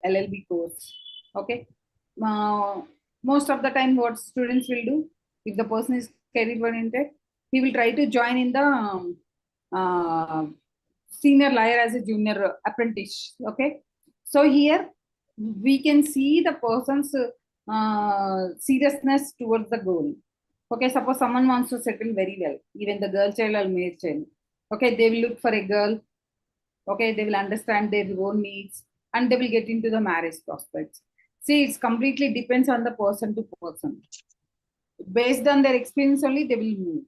LLB course. Okay. Uh, Most of the time, what students will do, if the person is career oriented, he will try to join in the uh, senior lawyer as a junior apprentice. Okay. So here we can see the person's seriousness towards the goal. Okay, suppose someone wants to settle very well, even the girl child or male child. Okay, they will look for a girl. Okay, they will understand their own needs and they will get into the marriage prospects. See, it's completely depends on the person to person. Based on their experience only, they will move.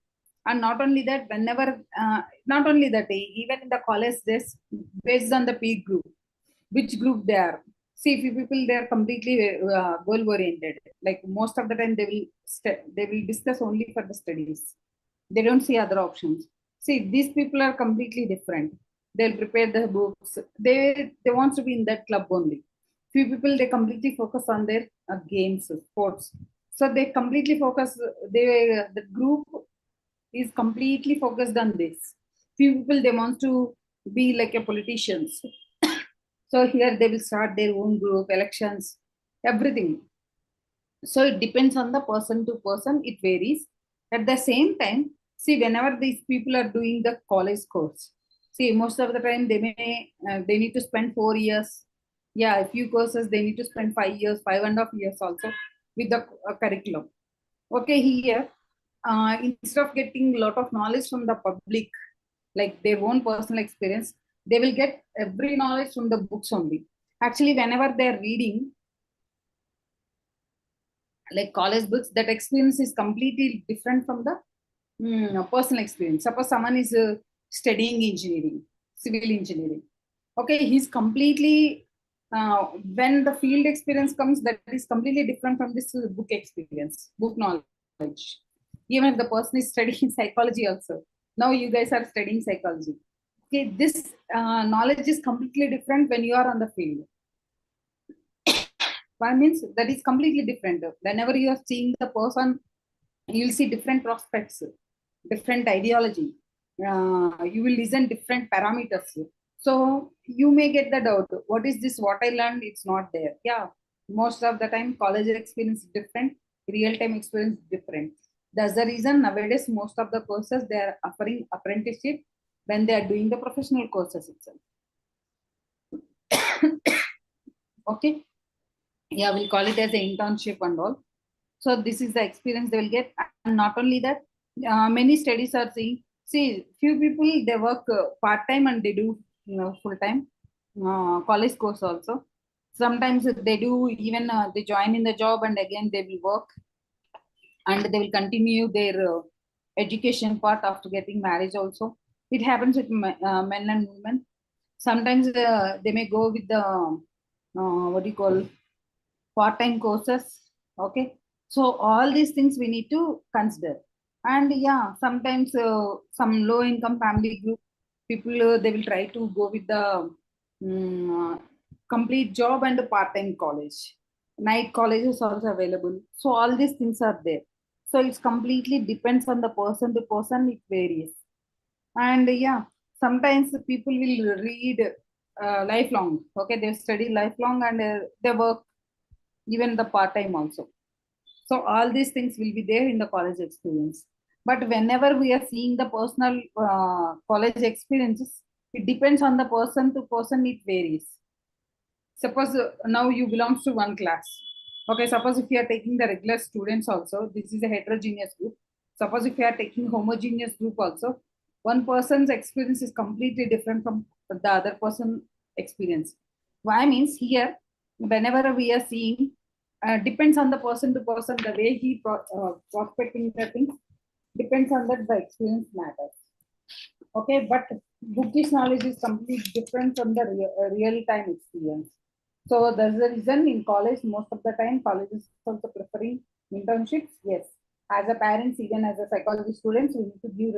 And not only that, whenever, not only that, even in the college days, based on the peer group, which group they are. See, few people they are completely goal oriented. Like most of the time, they will discuss only for the studies. They don't see other options. See, these people are completely different. They'll prepare the books. They want to be in that club only. Few people they completely focus on their games, sports. So they completely focus. The group is completely focused on this. Few people they want to be like a politicians. So here they will start their own group, elections, everything. So it depends on the person to person, it varies. At the same time, see, whenever these people are doing the college course, see, most of the time they need to spend 4 years. Yeah, a few courses they need to spend 5 years, 5.5 years also with the curriculum. Okay, here, instead of getting a lot of knowledge from the public, like their own personal experience, they will get every knowledge from the books only. Actually, whenever they're reading like college books, that experience is completely different from the personal experience. Suppose someone is studying engineering, civil engineering. Okay, he's completely, when the field experience comes, that is completely different from this book experience, book knowledge. Even if the person is studying psychology also. Now you guys are studying psychology. Okay, this knowledge is completely different when you are on the field. Why means that is completely different. Whenever you are seeing the person, you'll see different prospects, different ideology. You will listen different parameters. So you may get the doubt, what is this? What I learned, it's not there. Yeah, most of the time college experience is different, real time experience is different. That's the reason nowadays most of the courses they are offering apprenticeship when they are doing the professional courses itself. Okay, yeah, we'll call it as an internship and all. So this is the experience they will get. And not only that, many studies are saying, see, few people, they work part-time and they do full-time college course also. Sometimes they do even, they join in the job and again they will work and they will continue their education part after getting marriage also. It happens with men and women. Sometimes they may go with the, what do you call, part-time courses. Okay, so all these things we need to consider. And yeah, sometimes some low income family group people, they will try to go with the um, complete job and part-time college. Night colleges also available, so all these things are there. So it's completely depends on the person to person, it varies. And yeah, sometimes people will read lifelong. Okay, they study lifelong and they work even the part time also. So all these things will be there in the college experience. But whenever we are seeing the personal college experiences, it depends on the person to person, it varies. Suppose now you belongs to one class. Okay, suppose if you are taking the regular students also, this is a heterogeneous group. Suppose if you are taking homogeneous group also, one person's experience is completely different from the other person experience. Why means here, whenever we are seeing, depends on the person to person, the way he prospecting the things, depends on that the experience matters. Okay, but bookish knowledge is completely different from the real time experience. So that's the reason in college, most of the time, colleges also preferring internships. Yes, as a parents, even as a psychology students, we need to give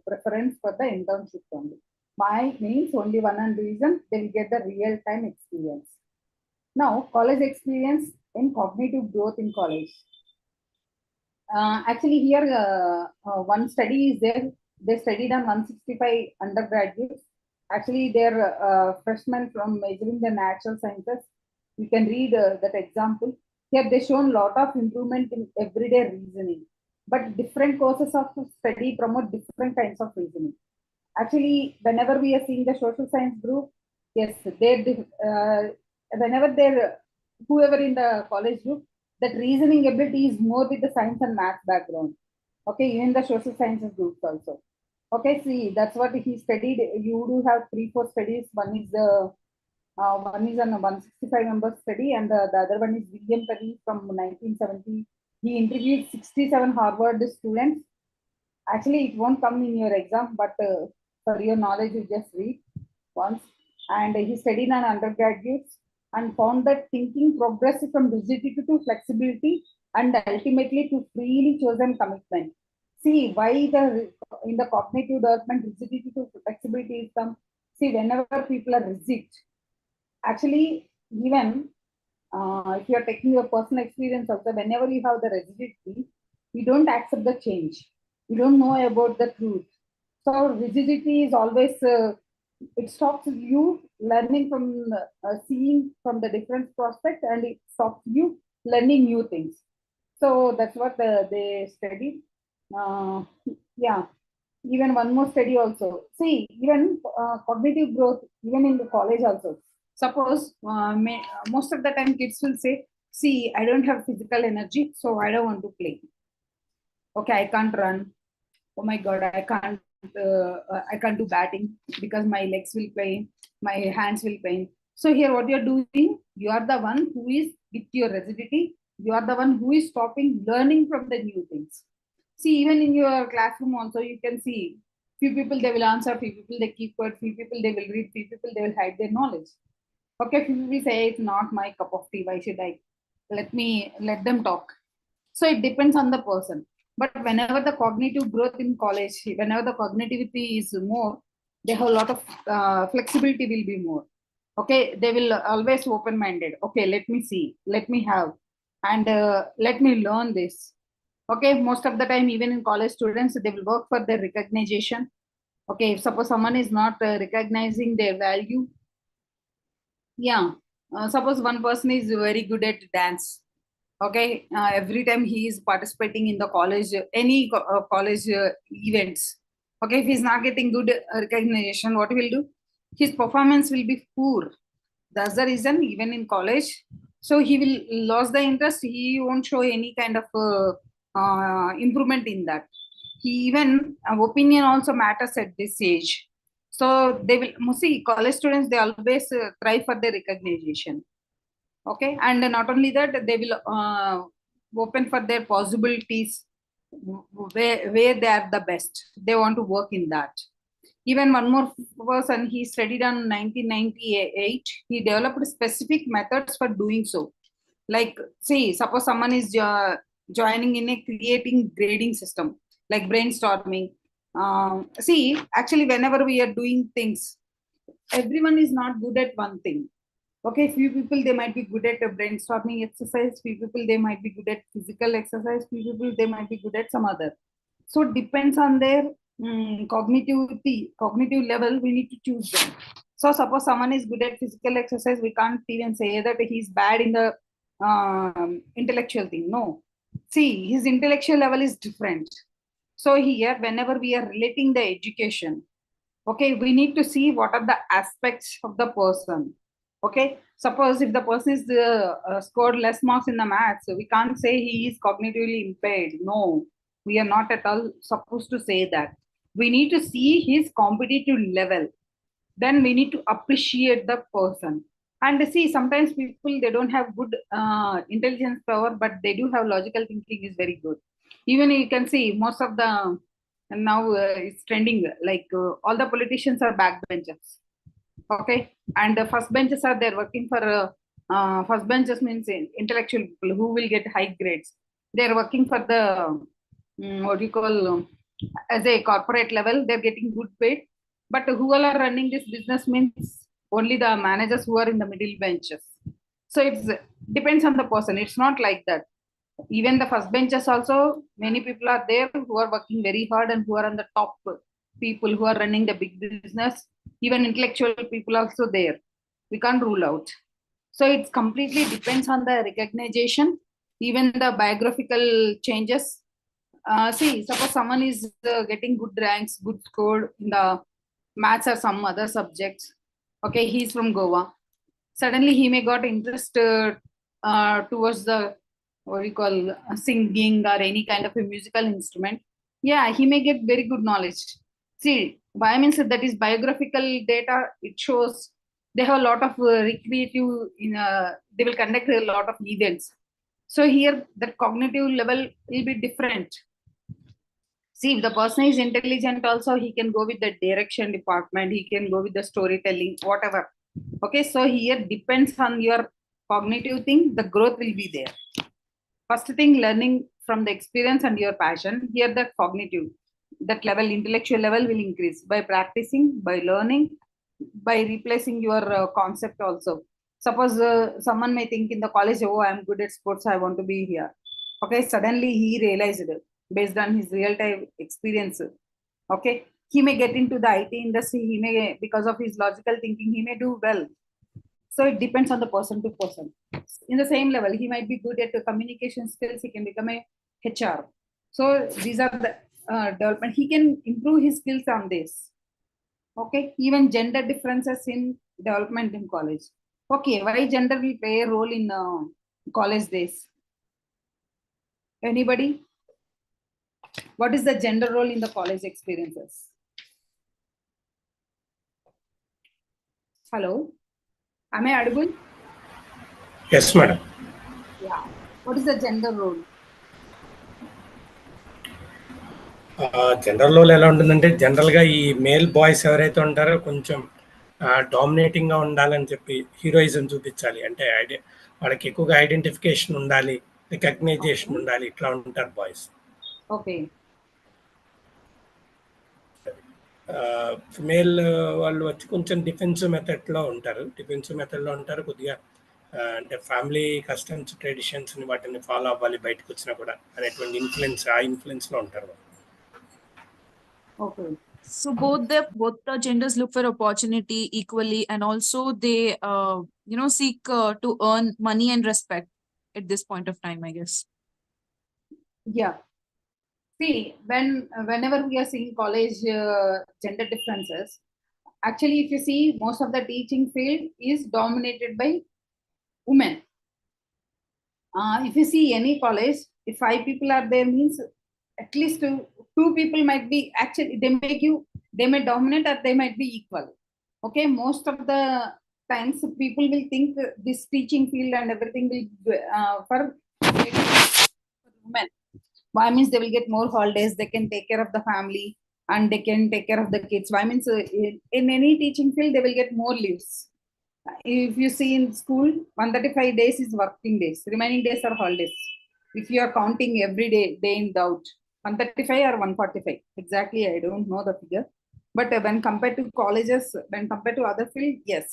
preference for the internships only. Why means only one and reason they will get the real time experience. Now, college experience in cognitive growth in college. Actually, here one study is there. They studied on 165 undergraduates. Actually, they're freshmen from majoring the natural sciences. You can read that example. Here they shown lot of improvement in everyday reasoning, but different courses of study promote different kinds of reasoning. Actually, whenever we are seeing the social science group, yes, whenever they're whoever in the college group, that reasoning ability is more with the science and math background. Okay, even the social sciences groups also. Okay, see, that's what he studied. You do have 3, 4 studies. One is an 165 members study, and the other one is William Perry from 1970. He interviewed 67 Harvard students. Actually, it won't come in your exam, but for your knowledge, you just read once. And he studied on undergraduates and found that thinking progressed from rigidity to flexibility and ultimately to freely chosen commitment. See why the in the cognitive development rigidity to flexibility is come. See, whenever people are rigid, actually, even if you are taking your personal experience also, whenever you have the rigidity, you don't accept the change. You don't know about the truth. So rigidity is always, it stops you learning from, seeing from the different prospect, and it stops you learning new things. So that's what they studied. Uh, yeah, even one more study also. See, even cognitive growth, even in the college also. Suppose most of the time kids will say, see, I don't have physical energy, so I don't want to play. Okay, I can't run. Oh my God, I can't do batting because my legs will pain, my hands will pain. So here what you're doing, you are the one who is with your rigidity. You are the one who is stopping learning from the new things. See, even in your classroom also, you can see few people they will answer, few people they keep quiet, few people they will read, few people they will hide their knowledge. Okay, few people say it's not my cup of tea. Why should I? Let them talk. So it depends on the person. But whenever the cognitive growth in college, whenever the cognitivity is more, they have a lot of flexibility will be more. Okay, they will always open minded. Okay, let me see, let me have, and let me learn this. Okay, most of the time, even in college students, they will work for their recognition. Okay, if suppose someone is not recognizing their value, yeah, suppose one person is very good at dance. Okay, every time he is participating in the college, any college events. Okay, if he's not getting good recognition, what he will do? His performance will be poor. That's the reason, even in college. So he will lose the interest. He won't show any kind of improvement in that. He even opinion also matters at this age. So they will see college students. They always try for their recognition. Okay, and not only that, they will open for their possibilities where they are the best. They want to work in that. Even one more person, he studied on 1998. He developed specific methods for doing so. Like, see, suppose someone is joining in a creating grading system, like brainstorming. See, actually, whenever we are doing things, everyone is not good at one thing. Okay, few people they might be good at a brainstorming exercise, few people they might be good at physical exercise, few people they might be good at some other. So it depends on their cognitive level, we need to choose them. So suppose someone is good at physical exercise, we can't even say that he's bad in the intellectual thing. No. See, his intellectual level is different. So here, whenever we are relating the education, okay, we need to see what are the aspects of the person. Okay, suppose if the person is scored less marks in the maths, we can't say he is cognitively impaired. No, we are not at all supposed to say that. We need to see his competitive level. Then we need to appreciate the person. And see, sometimes people they don't have good intelligence power, but they do have logical thinking is very good. Even you can see most of the and now it's trending like all the politicians are backbenchers. Okay, and the first benches are there working for first benches means intellectual people who will get high grades. They are working for the what do you call as a corporate level. They're getting good paid, but who all are running this business means only the managers who are in the middle benches. So it's depends on the person. It's not like that. Even the first benches also, many people are there who are working very hard and who are on the top people who are running the big business. Even intellectual people also there. We can't rule out. So it's completely depends on the recognition, even the biographical changes. See, suppose someone is getting good ranks, good score in the maths or some other subjects. Okay, he's from Goa. Suddenly he may got interest towards the what do you call singing or any kind of a musical instrument. Yeah, he may get very good knowledge. See, why means that is biographical data. It shows they have a lot of recreative. They will conduct a lot of events. So here, the cognitive level will be different. See, if the person is intelligent, also he can go with the direction department. He can go with the storytelling, whatever. Okay, so here depends on your cognitive thing. The growth will be there. First thing, learning from the experience and your passion. Here, the cognitive, that level, intellectual level will increase by practicing, by learning, by replacing your concept also. Suppose someone may think in the college, oh, I'm good at sports, I want to be here. Okay, suddenly he realized based on his real time experience. Okay, he may get into the IT industry. He may, because of his logical thinking, he may do well. So it depends on the person to person. In the same level, he might be good at the communication skills. He can become a HR. So these are the development. He can improve his skills on this. Okay, even gender differences in development in college. Okay, why gender will play a role in college days? Anybody? What is the gender role in the college experiences? Hello, am I audible? Yes, madam. Yeah. What is the gender role? General role ఎలా ఉంటుందంటే జనరల్గా ఈ male boys ఎవరైతే ఉంటారో కొంచెం డామినేటింగ్గా ఉండాలని చెప్పి heroism చూపించాలి అంటే వాళ్ళకి ఎక్కువగా ఐడెంటిఫికేషన్ ఉండాలి, రికగ్నైజేషన్ ఉండాలి, ఇట్లా ఉంటారు బాయ్స్. ఓకే. ఫిమేల్ వాళ్ళు వచ్చి కొంచెం డిఫెన్సివ్ మెథడ్లో ఉంటారు కొద్దిగా అంటే ఫ్యామిలీ కస్టమ్స్ ట్రెడిషన్స్ని వాటిని ఫాలో అవ్వాలి బయటకు వచ్చినా కూడా అనేటువంటి ఇన్ఫ్లుయెన్స్లో ఉంటారు. Okay. So both the genders look for opportunity equally, and also they seek to earn money and respect at this point of time, I guess. Yeah. See, whenever we are seeing college gender differences, actually, if you see, most of the teaching field is dominated by women. If you see any college, if 5 people are there, means at least two people might be actually they may dominate or they might be equal. Okay, most of the times people will think this teaching field and everything will for women. Why means they will get more holidays, they can take care of the family and they can take care of the kids. Why means in any teaching field they will get more leaves. If you see in school, 135 days is working days, remaining days are holidays. If you are counting every day in doubt, 135 or 145 exactly, I don't know the figure, but when compared to colleges, when compared to other field, yes.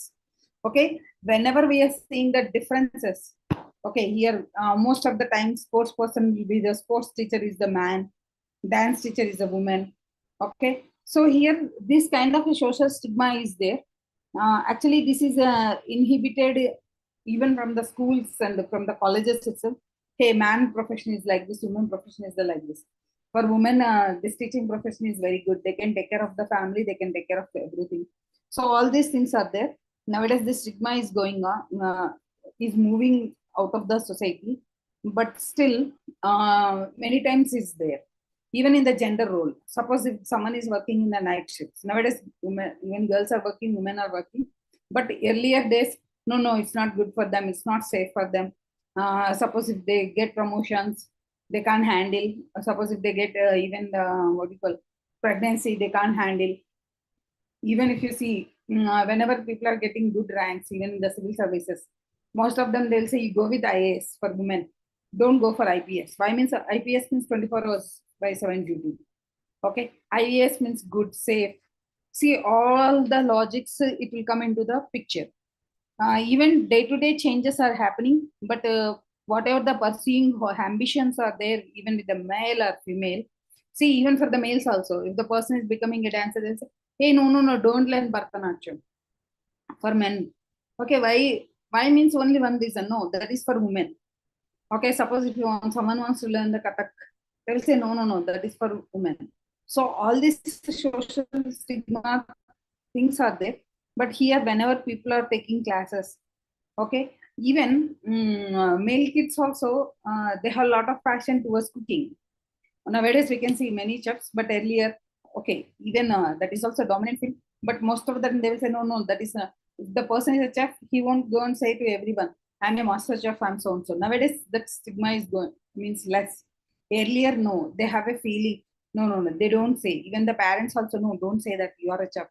Okay, whenever we are seeing the differences, okay, here most of the time sports person will be the sports teacher is the man, dance teacher is a woman. Okay, so here this kind of a social stigma is there. Actually this is inhibited even from the schools and from the colleges itself. Hey, man profession is like this, woman profession is like this. For women, this teaching profession is very good, they can take care of the family, they can take care of everything. So all these things are there. Nowadays this stigma is going on, is moving out of the society, but still many times is there. Even in the gender role, suppose if someone is working in the night shifts, nowadays women, even girls are working, women are working, but earlier days, no, it's not good for them, it's not safe for them. Suppose if they get promotions, they can't handle. Suppose if they get even what do you call pregnancy, they can't handle. Even if you see, whenever people are getting good ranks, even in the civil services, most of them they'll say you go with IAS for women, don't go for IPS. Why means IPS means 24 hours by 7 duty. Okay, IAS means good, safe. See, all the logics, it will come into the picture. Even day-to-day changes are happening, but whatever the pursuing ambitions are there, even with the male or female. See, even for the males also, if the person is becoming a dancer, they'll say, hey, no, don't learn Bharatanatyam. For men, okay, why? Why means only one reason. No, that is for women. Okay, suppose if someone wants to learn the Kathak, they will say, no, that is for women. So all these social stigma things are there. But here, whenever people are taking classes, okay, even male kids also, they have a lot of passion towards cooking. Nowadays, we can see many chefs, but earlier, okay, even that is also dominant field. But most of them, they will say, no, that is, if the person is a chef, he won't go and say to everyone, I'm a master chef, I'm so and so. Nowadays, that stigma is going, means less. Earlier, no, they have a feeling. No, they don't say. Even the parents also, no, don't say that you are a chef.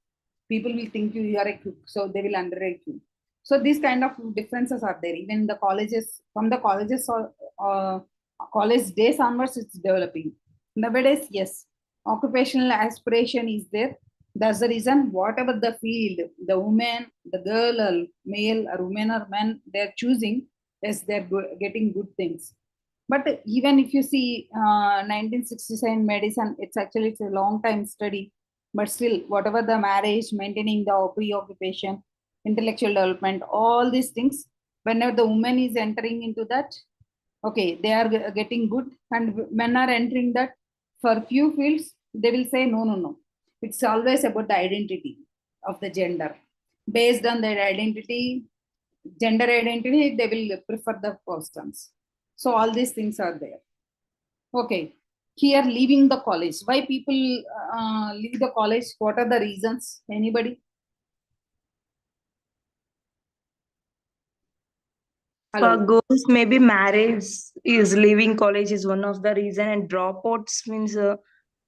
People will think you are a cook, so they will underrate you. So these kind of differences are there. Even the colleges, from the colleges or college days onwards, it's developing. Nowadays, yes, occupational aspiration is there. That's the reason, whatever the field, the woman, the girl, or male, or woman or man, they're choosing, yes, they're getting good things. But even if you see 1967 medicine, it's a long time study. But still, whatever the marriage, maintaining the preoccupation, intellectual development, all these things, whenever the woman is entering into that, okay, they are getting good. And men are entering that, for few fields, they will say, no. It's always about the identity of the gender. Based on their identity, gender identity, they will prefer the persons. So all these things are there. Okay. Here, leaving the college. Why people leave the college? What are the reasons? Anybody? For Hello. girls, maybe marriage is leaving college is one of the reason, and dropouts means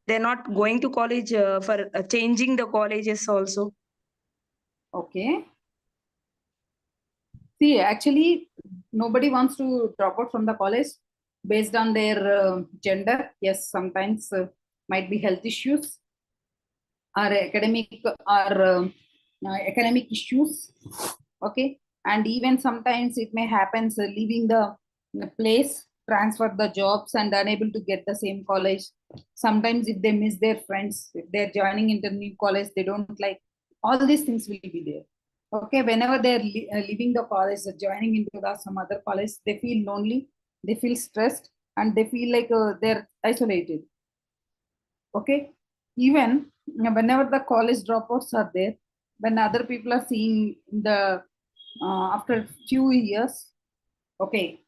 they're not going to college for changing the colleges also. Okay. See, actually, nobody wants to drop out from the college based on their gender. Yes, sometimes might be health issues or academic issues. Okay, and even sometimes it may happen leaving the place, transfer the jobs, and unable to get the same college. Sometimes if they miss their friends, if they're joining into new college, they don't like. All these things will be there. Okay, whenever they're leaving the college, joining into some other college, they feel lonely, they feel stressed, and they feel like they're isolated. Okay, even whenever the college dropouts are there, when other people are seeing the after few years, okay,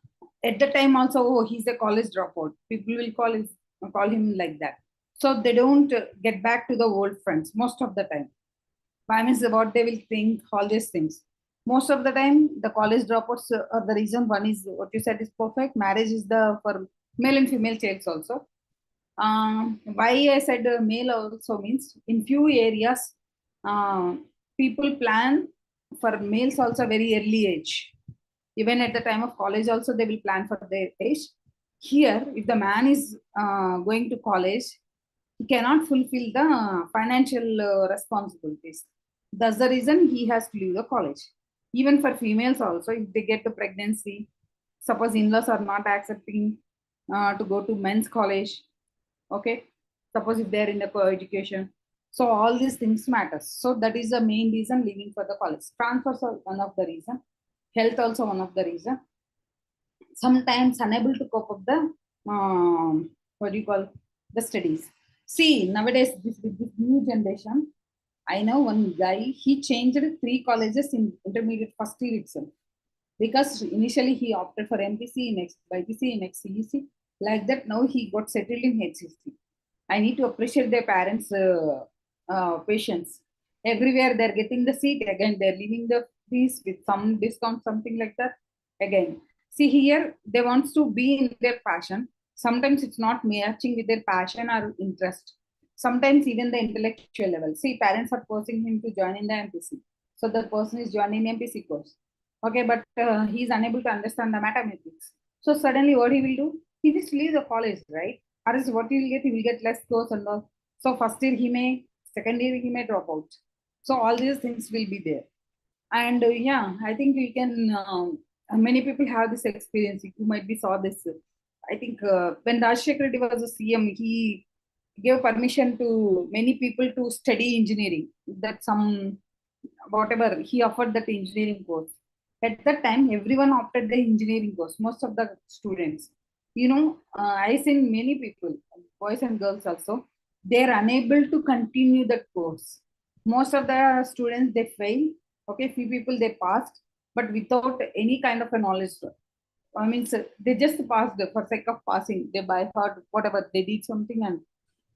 at the time also, oh, he's a college dropout, people will call him like that. So they don't get back to the old friends most of the time. Why means what they will think, all these things. Most of the time, the college dropouts are the reason. One is what you said is perfect. Marriage is the for male and female childs also. Why I said male also means in few areas, people plan for males also very early age. Even at the time of college also, they will plan for their age. Here, if the man is going to college, he cannot fulfill the financial responsibilities. That's the reason he has to leave the college. Even for females also, if they get the pregnancy, suppose in-laws are not accepting to go to men's college, okay, suppose if they're in the co-education, so all these things matters. So that is the main reason leaving for the college. Transfers are one of the reason, health also one of the reason. Sometimes unable to cope up the what do you call the studies. See, nowadays this new generation, I know one guy, he changed 3 colleges in intermediate first year itself, because initially he opted for MPC, next BPC, next CEC. Like that, now he got settled in HCC. I need to appreciate their parents' patience. Everywhere they're getting the seat, again they're leaving the fees with some discount, something like that. Again, see here, they want to be in their passion. Sometimes it's not matching with their passion or interest. Sometimes even the intellectual level. See, parents are forcing him to join in the MPC. So the person is joining MPC course. Okay, but he is unable to understand the mathematics. So suddenly what he will do? He just leave the college, right? Or else what he will get less course and all. So first year he may, second year he may drop out. So all these things will be there. And yeah, I think we can, many people have this experience. You might be saw this. I think when Rajshekar Reddy was a CM, he gave permission to many people to study engineering. That some, whatever, he offered that engineering course. At that time, everyone opted the engineering course, most of the students. I seen many people, boys and girls also, they're unable to continue the course. Most of the students, they fail. Okay, few people, they passed, but without any kind of a knowledge. I mean, so they just passed for sake of passing. They by heart, whatever, they did something. And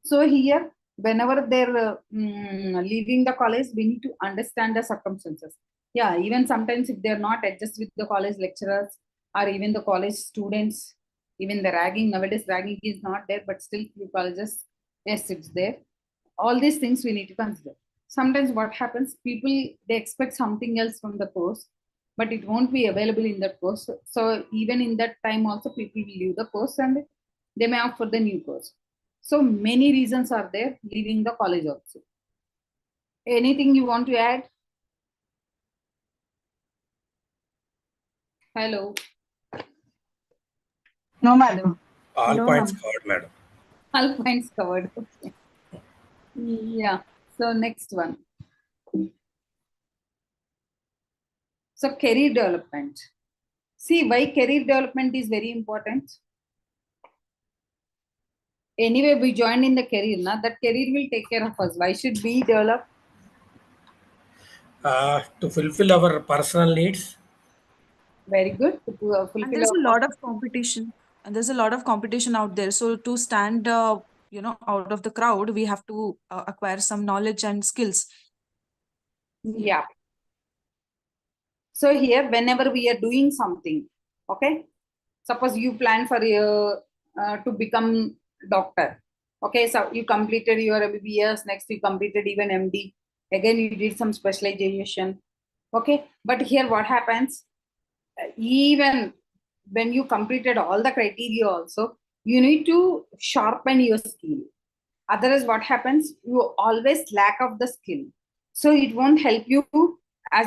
so here, whenever they're leaving the college, we need to understand the circumstances. Yeah, even sometimes if they're not adjust with the college lecturers or even the college students, even the ragging, nowadays ragging is not there, but still few colleges, yes, it's there. All these things we need to consider. Sometimes what happens, people, they expect something else from the course, but it won't be available in that course. So even in that time also, people will leave the course and they may opt for the new course. So many reasons are there leaving the college also. Anything you want to add? Hello. No, madam. All No, points ma'am. covered, madam. All points covered. Okay. Yeah. So next one. So career development. See why career development is very important. Anyway, we joined in the career, na? That career will take care of us. Why should we develop? To fulfill our personal needs. Very good. To And fulfill there's a our lot of competition. And there's a lot of competition out there. So to stand, out of the crowd, we have to acquire some knowledge and skills. yeah. So here, whenever we are doing something, okay, suppose you plan for to become doctor. Okay, so you completed your MBBS, next you completed even MD. Again, you did some specialization. Okay, but here what happens? Even when you completed all the criteria also, you need to sharpen your skill. Otherwise, what happens? You always lack of the skill. So it won't help you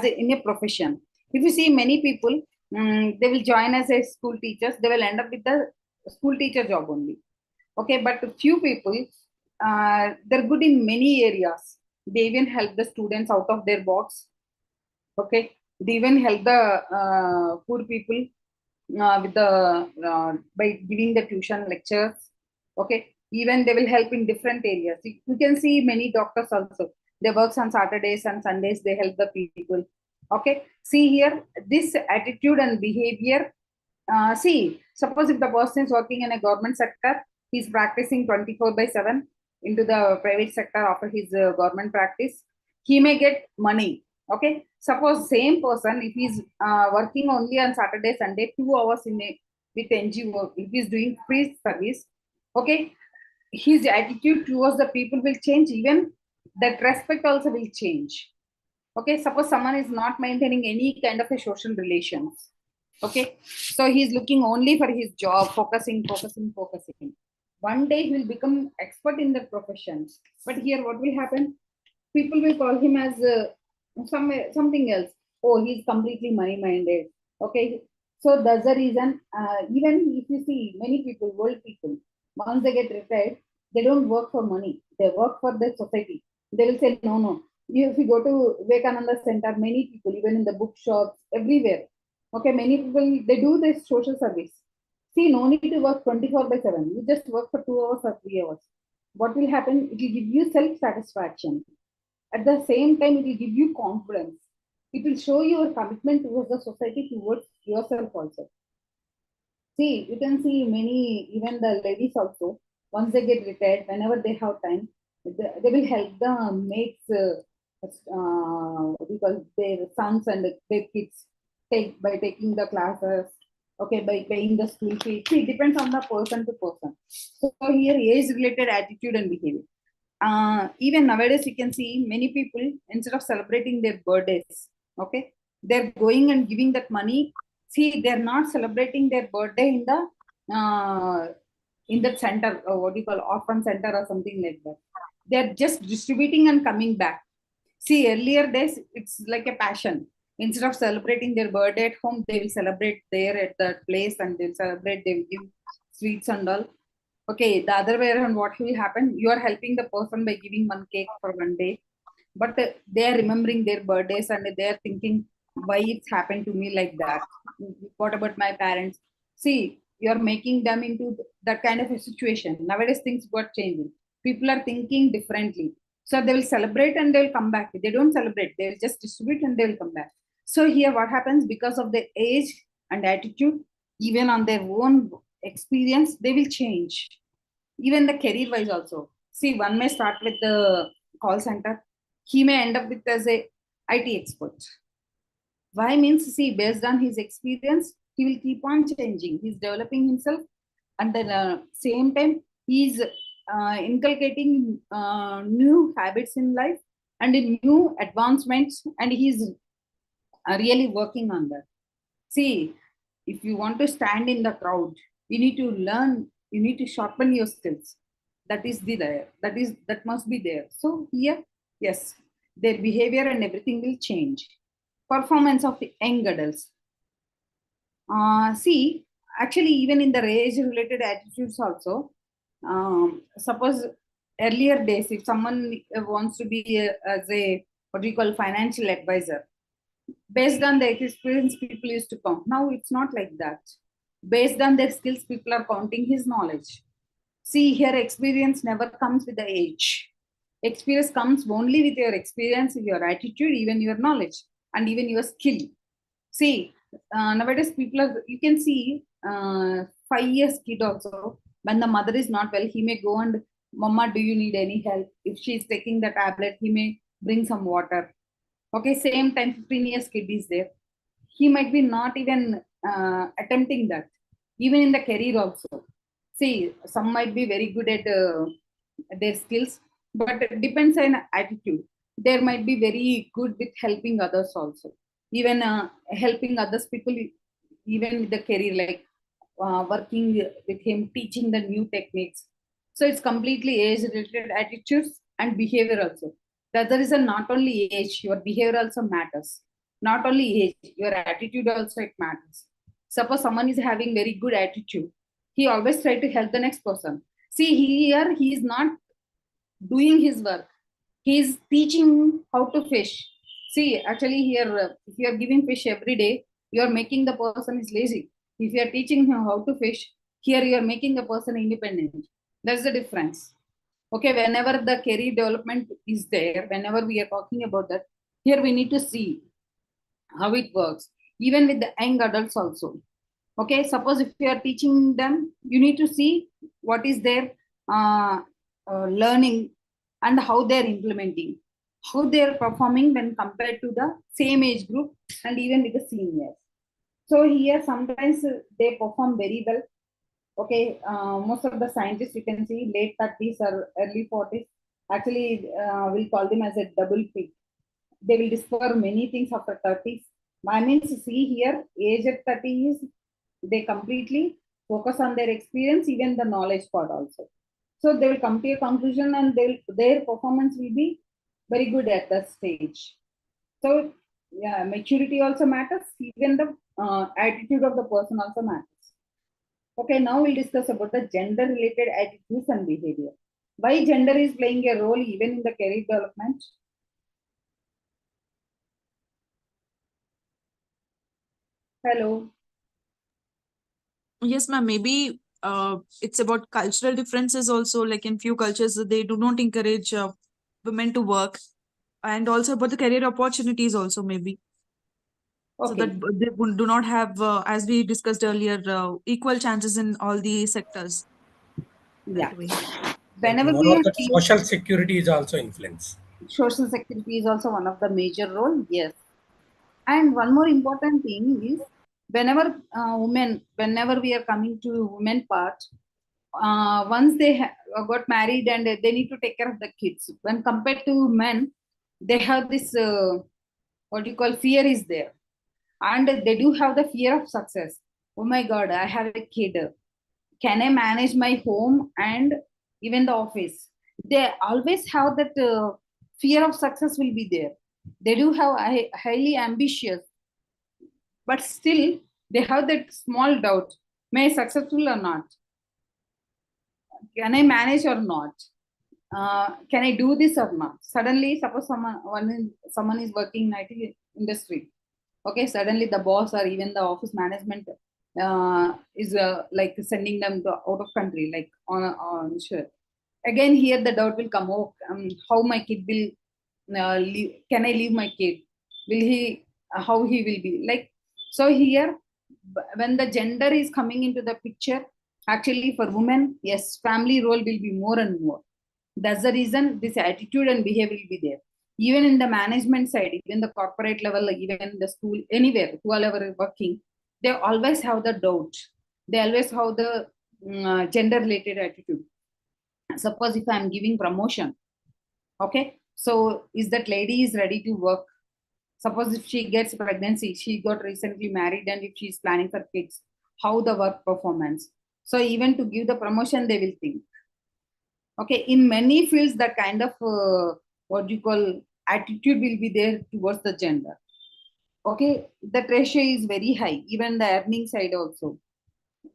in a profession. If you see many people, they will join as a school teachers, they will end up with the school teacher job only. Okay, but few people, they're good in many areas. They even help the students out of their box. Okay, they even help the poor people with the by giving the tuition lectures. Okay, even they will help in different areas. You can see many doctors also, they work on Saturdays and Sundays, they help the people. Okay, see here, this attitude and behavior. See, suppose if the person is working in a government sector, he's practicing 24/7 into the private sector after his government practice, he may get money. Okay, suppose same person, if he's working only on Saturday, Sunday, 2 hours in a with NGO, if he's doing free service, okay, his attitude towards the people will change, even that respect also will change. Okay, suppose someone is not maintaining any kind of a social relations. Okay, so he's looking only for his job, focusing. One day he will become expert in that profession. But here, what will happen? People will call him as something else. Oh, he's completely money-minded. Okay, so that's the reason. Even if you see many people, world people, once they get retired, they don't work for money. They work for the society. They will say, no, no. If you go to Vivekananda Center, many people, even in the bookshops, everywhere. Okay, many people, they do this social service. See, no need to work 24/7. You just work for 2 hours or 3 hours. What will happen? It will give you self-satisfaction. At the same time, it will give you confidence. It will show your commitment towards the society, towards yourself also. See, you can see many, even the ladies also, once they get retired, whenever they have time, they will help the mates, because their sons and their kids by taking the classes, okay, by paying the school fee. See, it depends on the person to person. So here, age-related attitude and behavior. Even nowadays, you can see many people, instead of celebrating their birthdays, okay, they're going and giving that money. See, they're not celebrating their birthday in that center, or what do you call, orphan center or something like that. They're just distributing and coming back. See, earlier days, it's like a passion. Instead of celebrating their birthday at home, they will celebrate there at that place, and they'll celebrate, they will give sweets and all. Okay, the other way around, what will happen? You are helping the person by giving one cake for one day, but they are remembering their birthdays and they are thinking, why it's happened to me like that? What about my parents? See, you're making them into that kind of a situation. Nowadays, things got changing. People are thinking differently. So they will celebrate and they'll come back. They don't celebrate, they'll just distribute and they'll come back. So here what happens, because of their age and attitude, even on their own experience, they will change. Even the career wise also. See, one may start with the call center. He may end up with as a IT expert. Why means, see, based on his experience, he will keep on changing. He's developing himself, and at the same time, he's inculcating new habits in life and in new advancements, and he's really working on that. See, if you want to stand in the crowd, you need to learn, you need to sharpen your skills. That is there. That must be there. So here, yes, their behavior and everything will change. Performance of young adults. See, actually, even in the age-related attitudes also, suppose earlier days, if someone wants to be as a what we call financial advisor, based on their experience, people used to count. Now it's not like that. Based on their skills, people are counting his knowledge. See, here experience never comes with the age. Experience comes only with your experience, your attitude, even your knowledge, and even your skill. See, nowadays people are, you can see 5 years kid also, when the mother is not well, he may go and, Mama, do you need any help? If she is taking the tablet, he may bring some water. Okay, same time 15 years kid is there. He might be not even attempting that. Even in the career also. See, some might be very good at their skills, but it depends on attitude. There might be very good with helping others also. Even helping others people, even with the career, like working with him, teaching the new techniques. So it's completely age-related attitudes and behavior also. The other is not only age, your behavior also matters. Not only age, your attitude also it matters. Suppose someone is having very good attitude, he always try to help the next person. See, here he is not doing his work. He is teaching how to fish. See, actually here, if you are giving fish every day, you are making the person is lazy. If you are teaching him how to fish, here you are making the person independent. That's the difference. Okay, whenever the career development is there, whenever we are talking about that, here we need to see how it works, even with the young adults also. Okay, suppose if you are teaching them, you need to see what is their learning and how they're implementing, how they're performing when compared to the same age group and even with the seniors. So here sometimes they perform very well. Okay, most of the scientists you can see late 30s or early 40s, actually we'll call them as a double peak. They will discover many things after 30s. I mean, see here, age at 30 is they completely focus on their experience, even the knowledge part also. So they will come to a conclusion and their performance will be very good at that stage. So yeah, maturity also matters, even the attitude of the person also matters. Okay, now we'll discuss about the gender related attitudes and behavior. Why gender is playing a role even in the career development? Hello. Yes, ma'am. Maybe it's about cultural differences also. Like in few cultures, they do not encourage women to work, and also about the career opportunities also maybe. So Okay. that they do not have, as we discussed earlier, equal chances in all the sectors. Yeah. Right away. Whenever we Moreover, are that social security is also influence. social security is also one of the major role. Yes. And one more important thing is whenever whenever we are coming to women part, once they got married and they need to take care of the kids. When compared to men, they have this what you call fear is there, and they do have the fear of success. Oh my God, I have a kid. Can I manage my home and even the office? They always have that fear of success will be there. They do have highly ambitious, but still they have that small doubt: may I successful or not? Can I manage or not? Can I do this or not? Suddenly, suppose someone is working in IT industry. Okay, suddenly the boss or even the office management is like sending them to out of country, like on sure. Again, here the doubt will come. Oh, how my kid will leave, can I leave my kid? Will he? How he will be like? So here, when the gender is coming into the picture, actually for women, yes, family role will be more and more. That's the reason this attitude and behavior will be there. Even in the management side, even the corporate level, like even the school, anywhere, whoever working, they always have the doubt. They always have the gender related attitude. Suppose if I'm giving promotion, okay, so is that lady is ready to work? Suppose if she gets pregnancy, she got recently married, and if she's planning for kids, how the work performance? So even to give the promotion, they will think. Okay, in many fields, that kind of what you call attitude will be there towards the gender. Okay, the ratio is very high, even the earning side also.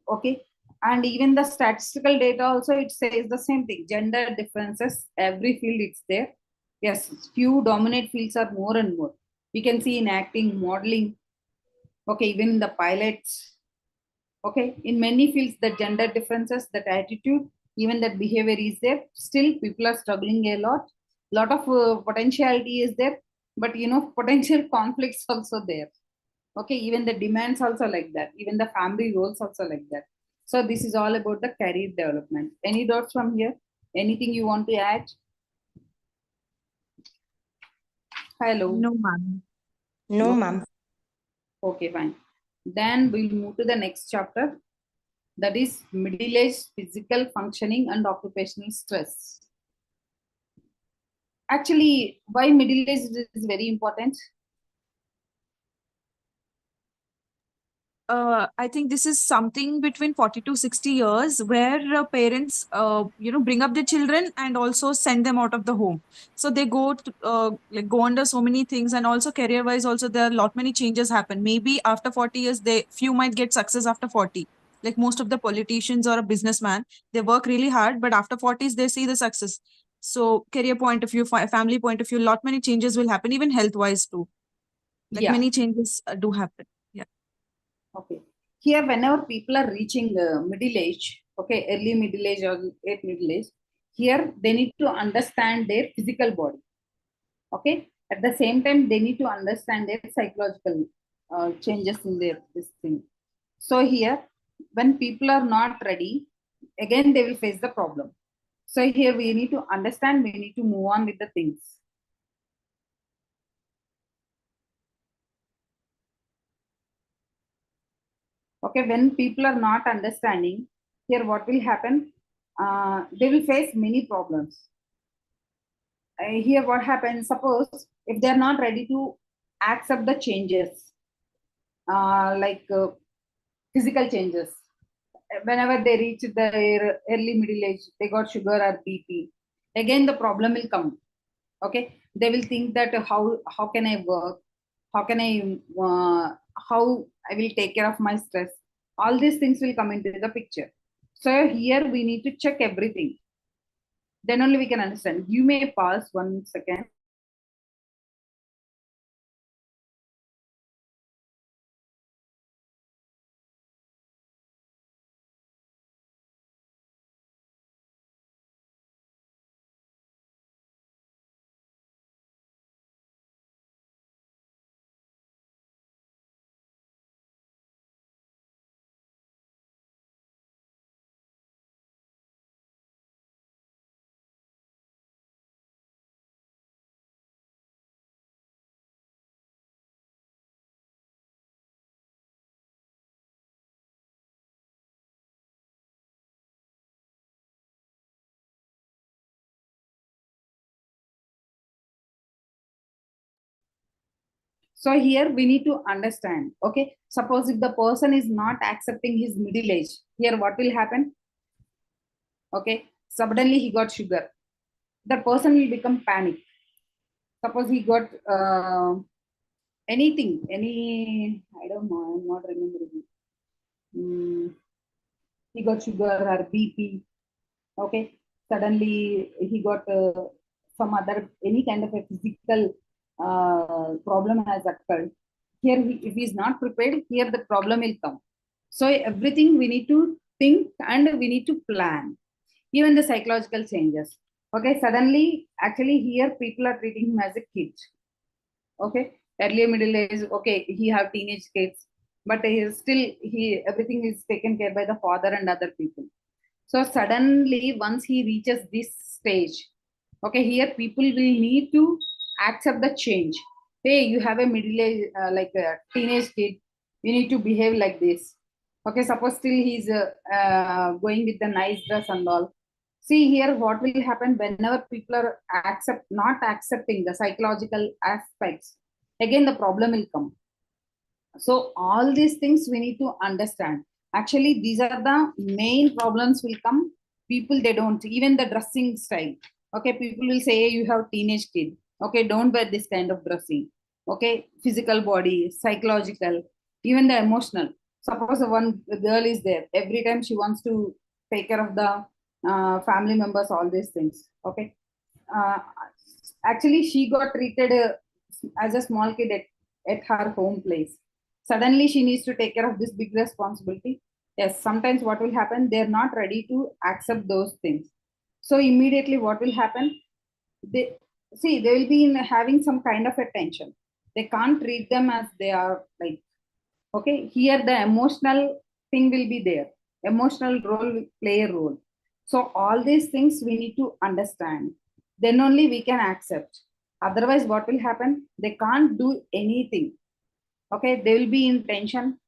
Okay, and even the statistical data also, it says the same thing. Gender differences, every field it's there. Yes, few dominant fields are more and more. We can see in acting, modeling, okay, even in the pilots. Okay, in many fields, the gender differences, that attitude, even that behavior is there. Still, people are struggling a lot of potentiality is there, but potential conflicts also there. Okay, even the demands also like that, even the family roles also like that. So this is all about the career development. Any doubts from here? Anything you want to add? Hello. No, ma'am. No, ma'am. Okay, fine. Then we'll move to the next chapter, that is middle-aged physical functioning and occupational stress. Actually, why middle-aged is very important? I think this is something between 40 to 60 years where parents, bring up their children and also send them out of the home. So they go to, go under so many things, and also career wise also there are a lot many changes happen. Maybe after 40 years, few might get success after 40. Like most of the politicians or a businessman, they work really hard, but after 40s they see the success. So career point of view, family point of view, lot many changes will happen, even health wise too. Like Yeah. many changes do happen. Yeah. Okay. Here, whenever people are reaching middle age, okay, early middle age or late middle age, here they need to understand their physical body. Okay. At the same time, they need to understand their psychological changes in their this thing. So here, when people are not ready, again they will face the problem. So here we need to understand. We need to move on with the things. Okay, when people are not understanding, here what will happen? They will face many problems. Here what happens, suppose if they're not ready to accept the changes, like physical changes, whenever they reach the early middle age, they got sugar or BP, again the problem will come. Okay, they will think that how can I work, how can I how I will take care of my stress. All these things will come into the picture. So here we need to check everything, then only we can understand. You may pause 1 second. So here we need to understand. Okay, suppose if the person is not accepting his middle age, here what will happen? Okay, suddenly he got sugar. The person will become panic. Suppose he got anything, I don't know, I'm not remembering. He got sugar or BP. Okay, suddenly he got some other any kind of a physical problem has occurred. Here, if he is not prepared, here the problem will come. So everything we need to think and we need to plan. Even the psychological changes. Okay, suddenly, actually here people are treating him as a kid. Okay, earlier middle age, okay, he have teenage kids, but he is still, everything is taken care by the father and other people. So suddenly, once he reaches this stage, okay, here people will need to accept the change. Hey, you have a middle age, like a teenage kid, you need to behave like this. Okay, suppose still he's going with the nice dress and all. See here, what will happen whenever people are not accepting the psychological aspects, again the problem will come. So all these things we need to understand. Actually, these are the main problems will come. People, they don't, even the dressing style. Okay, people will say you have teenage kid. Okay, don't wear this kind of dressing. Okay, physical body, psychological, even the emotional. Suppose one girl is there, every time she wants to take care of the family members, all these things. Okay, uh, actually she got treated as a small kid at her home place. Suddenly she needs to take care of this big responsibility. Yes, sometimes what will happen, they're not ready to accept those things. So immediately what will happen, they see they will be in having some kind of a tension. They can't treat them as they are, like, okay, here the emotional thing will be there, emotional role will play a role. So all these things we need to understand, then only we can accept. Otherwise what will happen, they can't do anything. Okay, they will be in tension,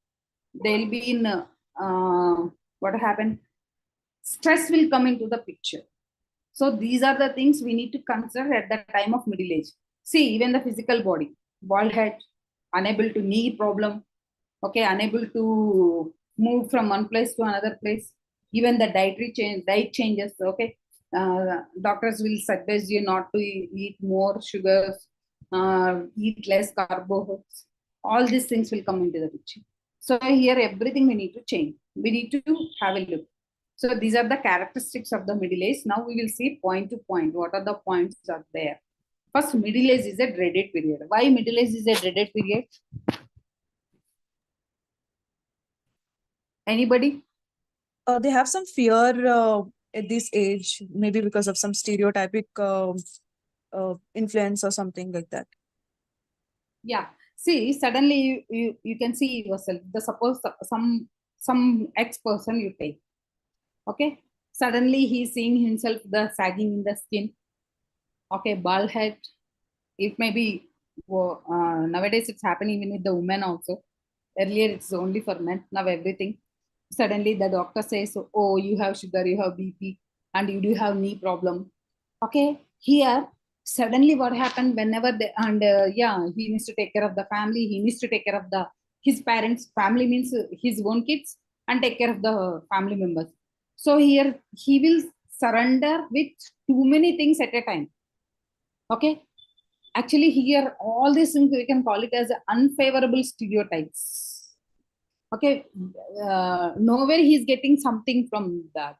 they'll be in what happened, stress will come into the picture. So these are the things we need to consider at the time of middle age. See, even the physical body, bald head, unable to knee problem, okay, unable to move from one place to another place. Even the diet changes, okay. Doctors will suggest you not to eat more sugars, eat less carbohydrates. All these things will come into the picture. So here everything we need to change. We need to have a look. So these are the characteristics of the middle age. Now we will see point to point. What are the points are there? First, middle age is a dreaded period. Why middle age is a dreaded period? Anybody? They have some fear at this age, maybe because of some stereotypic influence or something like that. Yeah. See, suddenly you can see yourself. The suppose some ex person you take. Okay. Suddenly he's seeing himself the sagging in the skin. Okay, bald head. It may be nowadays it's happening even with the women also. Earlier it's only for men. Now everything. Suddenly the doctor says, oh, you have sugar, you have BP, and you do have knee problem. Okay, here suddenly what happened whenever they, and yeah, he needs to take care of the family, he needs to take care of the his parents. Family means his own kids, and take care of the family members. So here he will surrender with too many things at a time. Okay, actually here all these things we can call it as unfavorable stereotypes. Okay, nowhere he's getting something from that.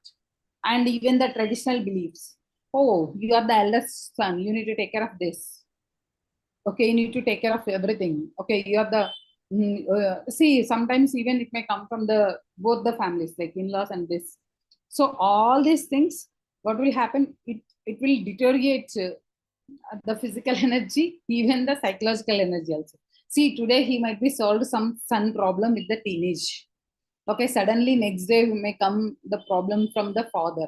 And even the traditional beliefs, oh, you are the eldest son, you need to take care of this. Okay, you need to take care of everything. Okay, you are the see, sometimes even it may come from the both the families, like in-laws and this. So all these things, what will happen, it will deteriorate the physical energy, even the psychological energy also. See, today he might be solved some son problem with the teenage. Okay, suddenly next day may come the problem from the father.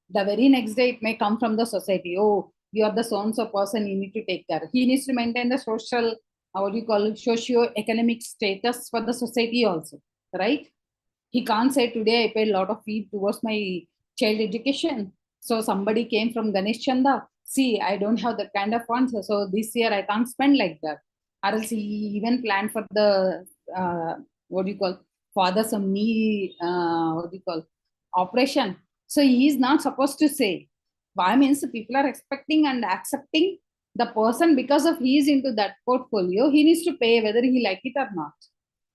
The very next day it may come from the society. Oh, you are the so-and-so person, you need to take care. He needs to maintain the social, what do you call it, socio-economic status for the society also, right? He can't say today I paid a lot of fee towards my child education. So somebody came from Ganesh Chanda. See, I don't have that kind of funds. So this year I can't spend like that. Or else he even planned for the, what do you call, father some knee, what do you call, operation. So he is not supposed to say. Why means people are expecting and accepting the person because of he is into that portfolio. He needs to pay whether he like it or not.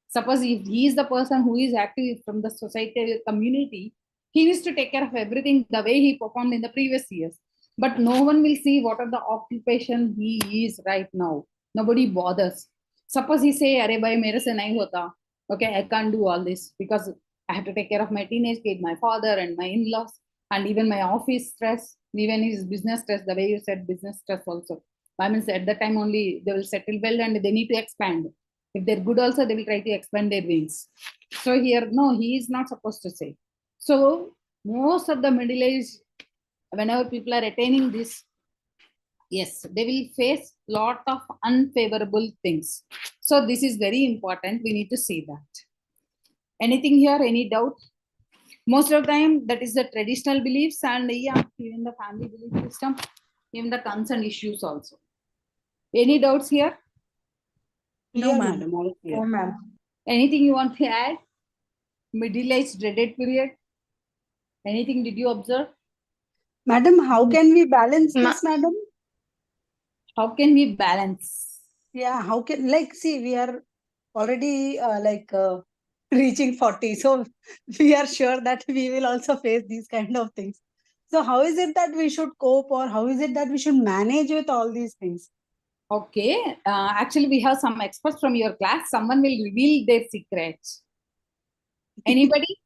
Suppose if he is the person who is active from the society community, he needs to take care of everything the way he performed in the previous years. But no one will see what are the occupation he is right now. Nobody bothers. Suppose he say, "Arey bhai, mere se nahi hota." Okay, I can't do all this because I have to take care of my teenage kid, my father, and my in-laws, and even my office stress, even his business stress. The way you said business stress also. I mean, at that time only they will settle well and they need to expand. If they're good, also they will try to expand their wings. So here, no, he is not supposed to say. So most of the middle age, whenever people are attaining this, yes, they will face lot of unfavorable things. So this is very important. We need to see that. Anything here? Any doubt? Most of the time, that is the traditional beliefs, and yeah, even the family belief system, even the concern issues also. Any doubts here? No, Clear, ma'am. madam. All clear. Oh, ma'am. Anything you want to add? Middle age dreaded period. Anything did you observe? Madam, how can we balance this, madam? How can we balance? Yeah, how can, like, see, we are already reaching 40. So we are sure that we will also face these kind of things. So how is it that we should cope, or how is it that we should manage with all these things? Okay, actually we have some experts from your class. Someone will reveal their secrets. Anybody?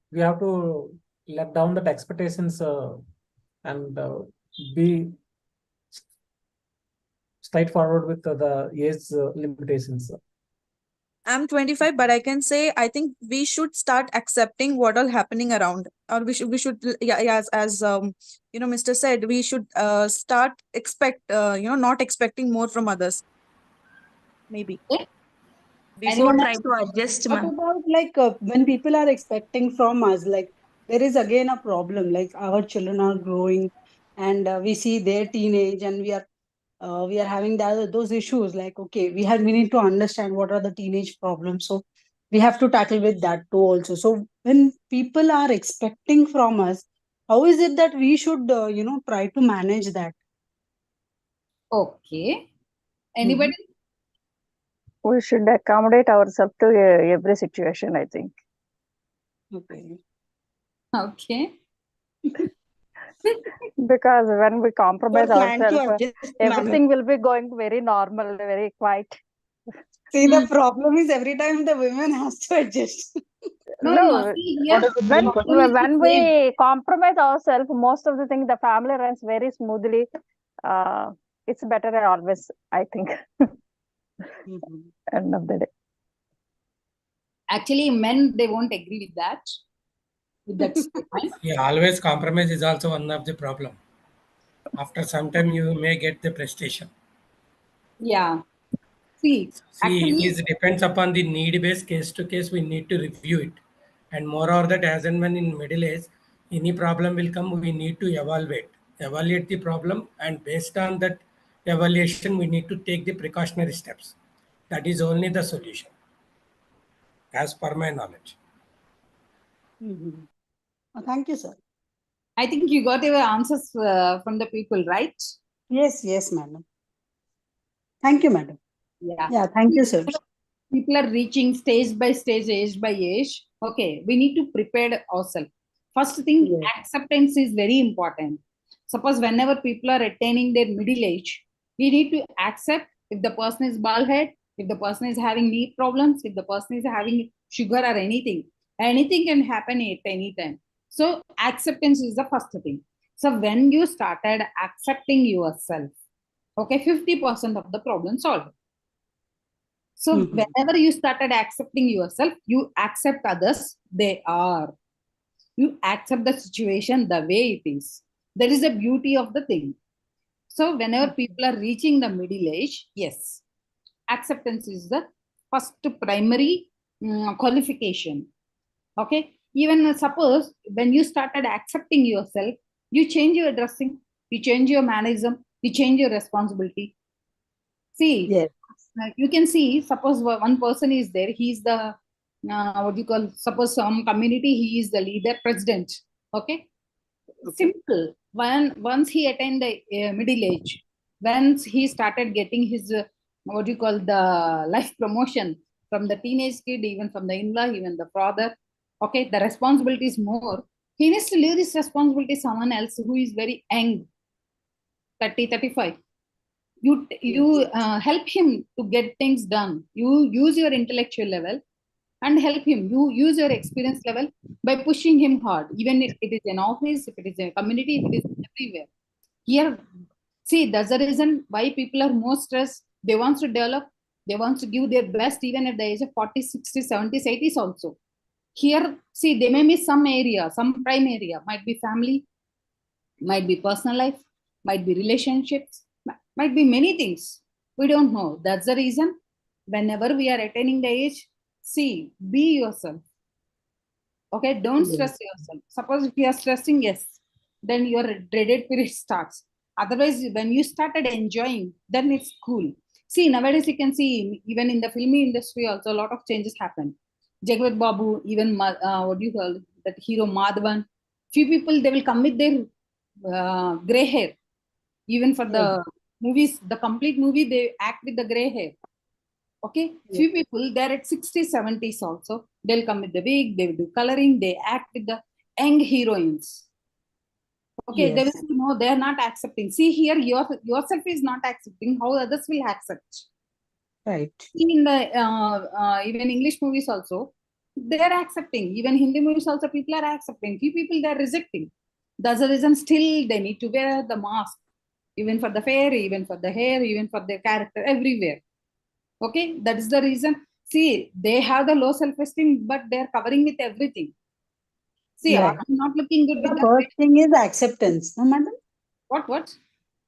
We have to let down that expectations and be straightforward with the age limitations. I'm 25, but I can say I think we should start accepting what all happening around, or we should yeah, as Mr. said, we should start not expecting more from others. Maybe. Okay. Before Anyone trying else? to adjust, What ma'am. about when people are expecting from us, like there is again a problem, like our children are growing and we see their teenage and we are having those issues, like, okay, we need to understand what are the teenage problems. So we have to tackle with that too also. So when people are expecting from us, how is it that we should, try to manage that? Okay. Anybody? We should accommodate ourselves to every situation, I think. Okay. Okay. Because when we compromise Plan to ourselves, adjust, madam. everything will be going very normal, very quiet. See, the problem is every time the women has to adjust. No, See, here, when problem is when the same. we compromise ourselves, most of the things the family runs very smoothly. It's better always, I think. End of the day. Actually, men, they won't agree with that. With that statement. Yeah, always compromise is also one of the problem. After some time, you may get the prestation. Yeah. See, See, it actually, is depends upon the need based case to case. We need to review it, and moreover that as and when in middle age, any problem will come, we need to evaluate the problem, and based on that evaluation, we need to take the precautionary steps. That is only the solution, as per my knowledge. Thank you, sir. I think you got your answers from the people, right? Yes, madam. Thank you, madam. Yeah. Yeah, thank you, sir. People are reaching stage by stage, age by age. Okay, we need to prepare ourselves. First thing, Yes. acceptance is very important. Suppose whenever people are attaining their middle age, we need to accept if the person is bald head, if the person is having knee problems, if the person is having sugar or anything can happen at any time. So acceptance is the first thing. So when you started accepting yourself, okay, 50% of the problem solved. So whenever you started accepting yourself, you accept others, they are. You accept the situation the way it is. That is the beauty of the thing. So whenever people are reaching the middle age, yes, acceptance is the first primary qualification. Okay. Even suppose when you started accepting yourself, you change your dressing, you change your mannerism, you change your responsibility. See, Yes. You can see, suppose one person is there, he's the what do you call, suppose some community, he is the leader, president. Okay. Simple. Once he attained the middle age, once he started getting his what do you call, the life promotion from the teenage kid, even from the in-law, even the father. Okay, the responsibility is more. He needs to leave this responsibility to someone else who is very young, 30, 35. You help him to get things done. You use your intellectual level and help him. You use your experience level by pushing him hard, even if it is an office, if it is a community, if it is everywhere. Here, see, that's the reason why people are more stressed. They want to develop, they want to give their best even at the age of 40, 60, 70, 80s also. Here, see, they may miss some area, some prime area, might be family, might be personal life, might be relationships, might be many things. We don't know. That's the reason whenever we are attaining the age, see, be yourself. Okay, don't stress yourself. Suppose if you are stressing, yes, then your dreaded period starts. Otherwise, when you started enjoying, then it's cool. See, nowadays you can see even in the filmy industry also a lot of changes happen. Jagvat Babu, even what do you call that hero Madhavan? Few people they will come with their gray hair. Even for the movies, the complete movie they act with the gray hair. Okay, few people they're at 60s, 70s also. They'll come with the wig, they will do coloring, they act with the young heroines. Okay, they will know they're not accepting. See here, yourself is not accepting. How others will accept? Right. In the even English movies also, they are accepting. Even Hindi movies also, people are accepting. Few people they are rejecting. That's the reason. Still, they need to wear the mask, even for the fair, even for the hair, even for their character, everywhere. Okay, that is the reason. See, they have the low self-esteem, but they are covering with everything. See, I'm not looking good with the first thing is acceptance, no, madam? What?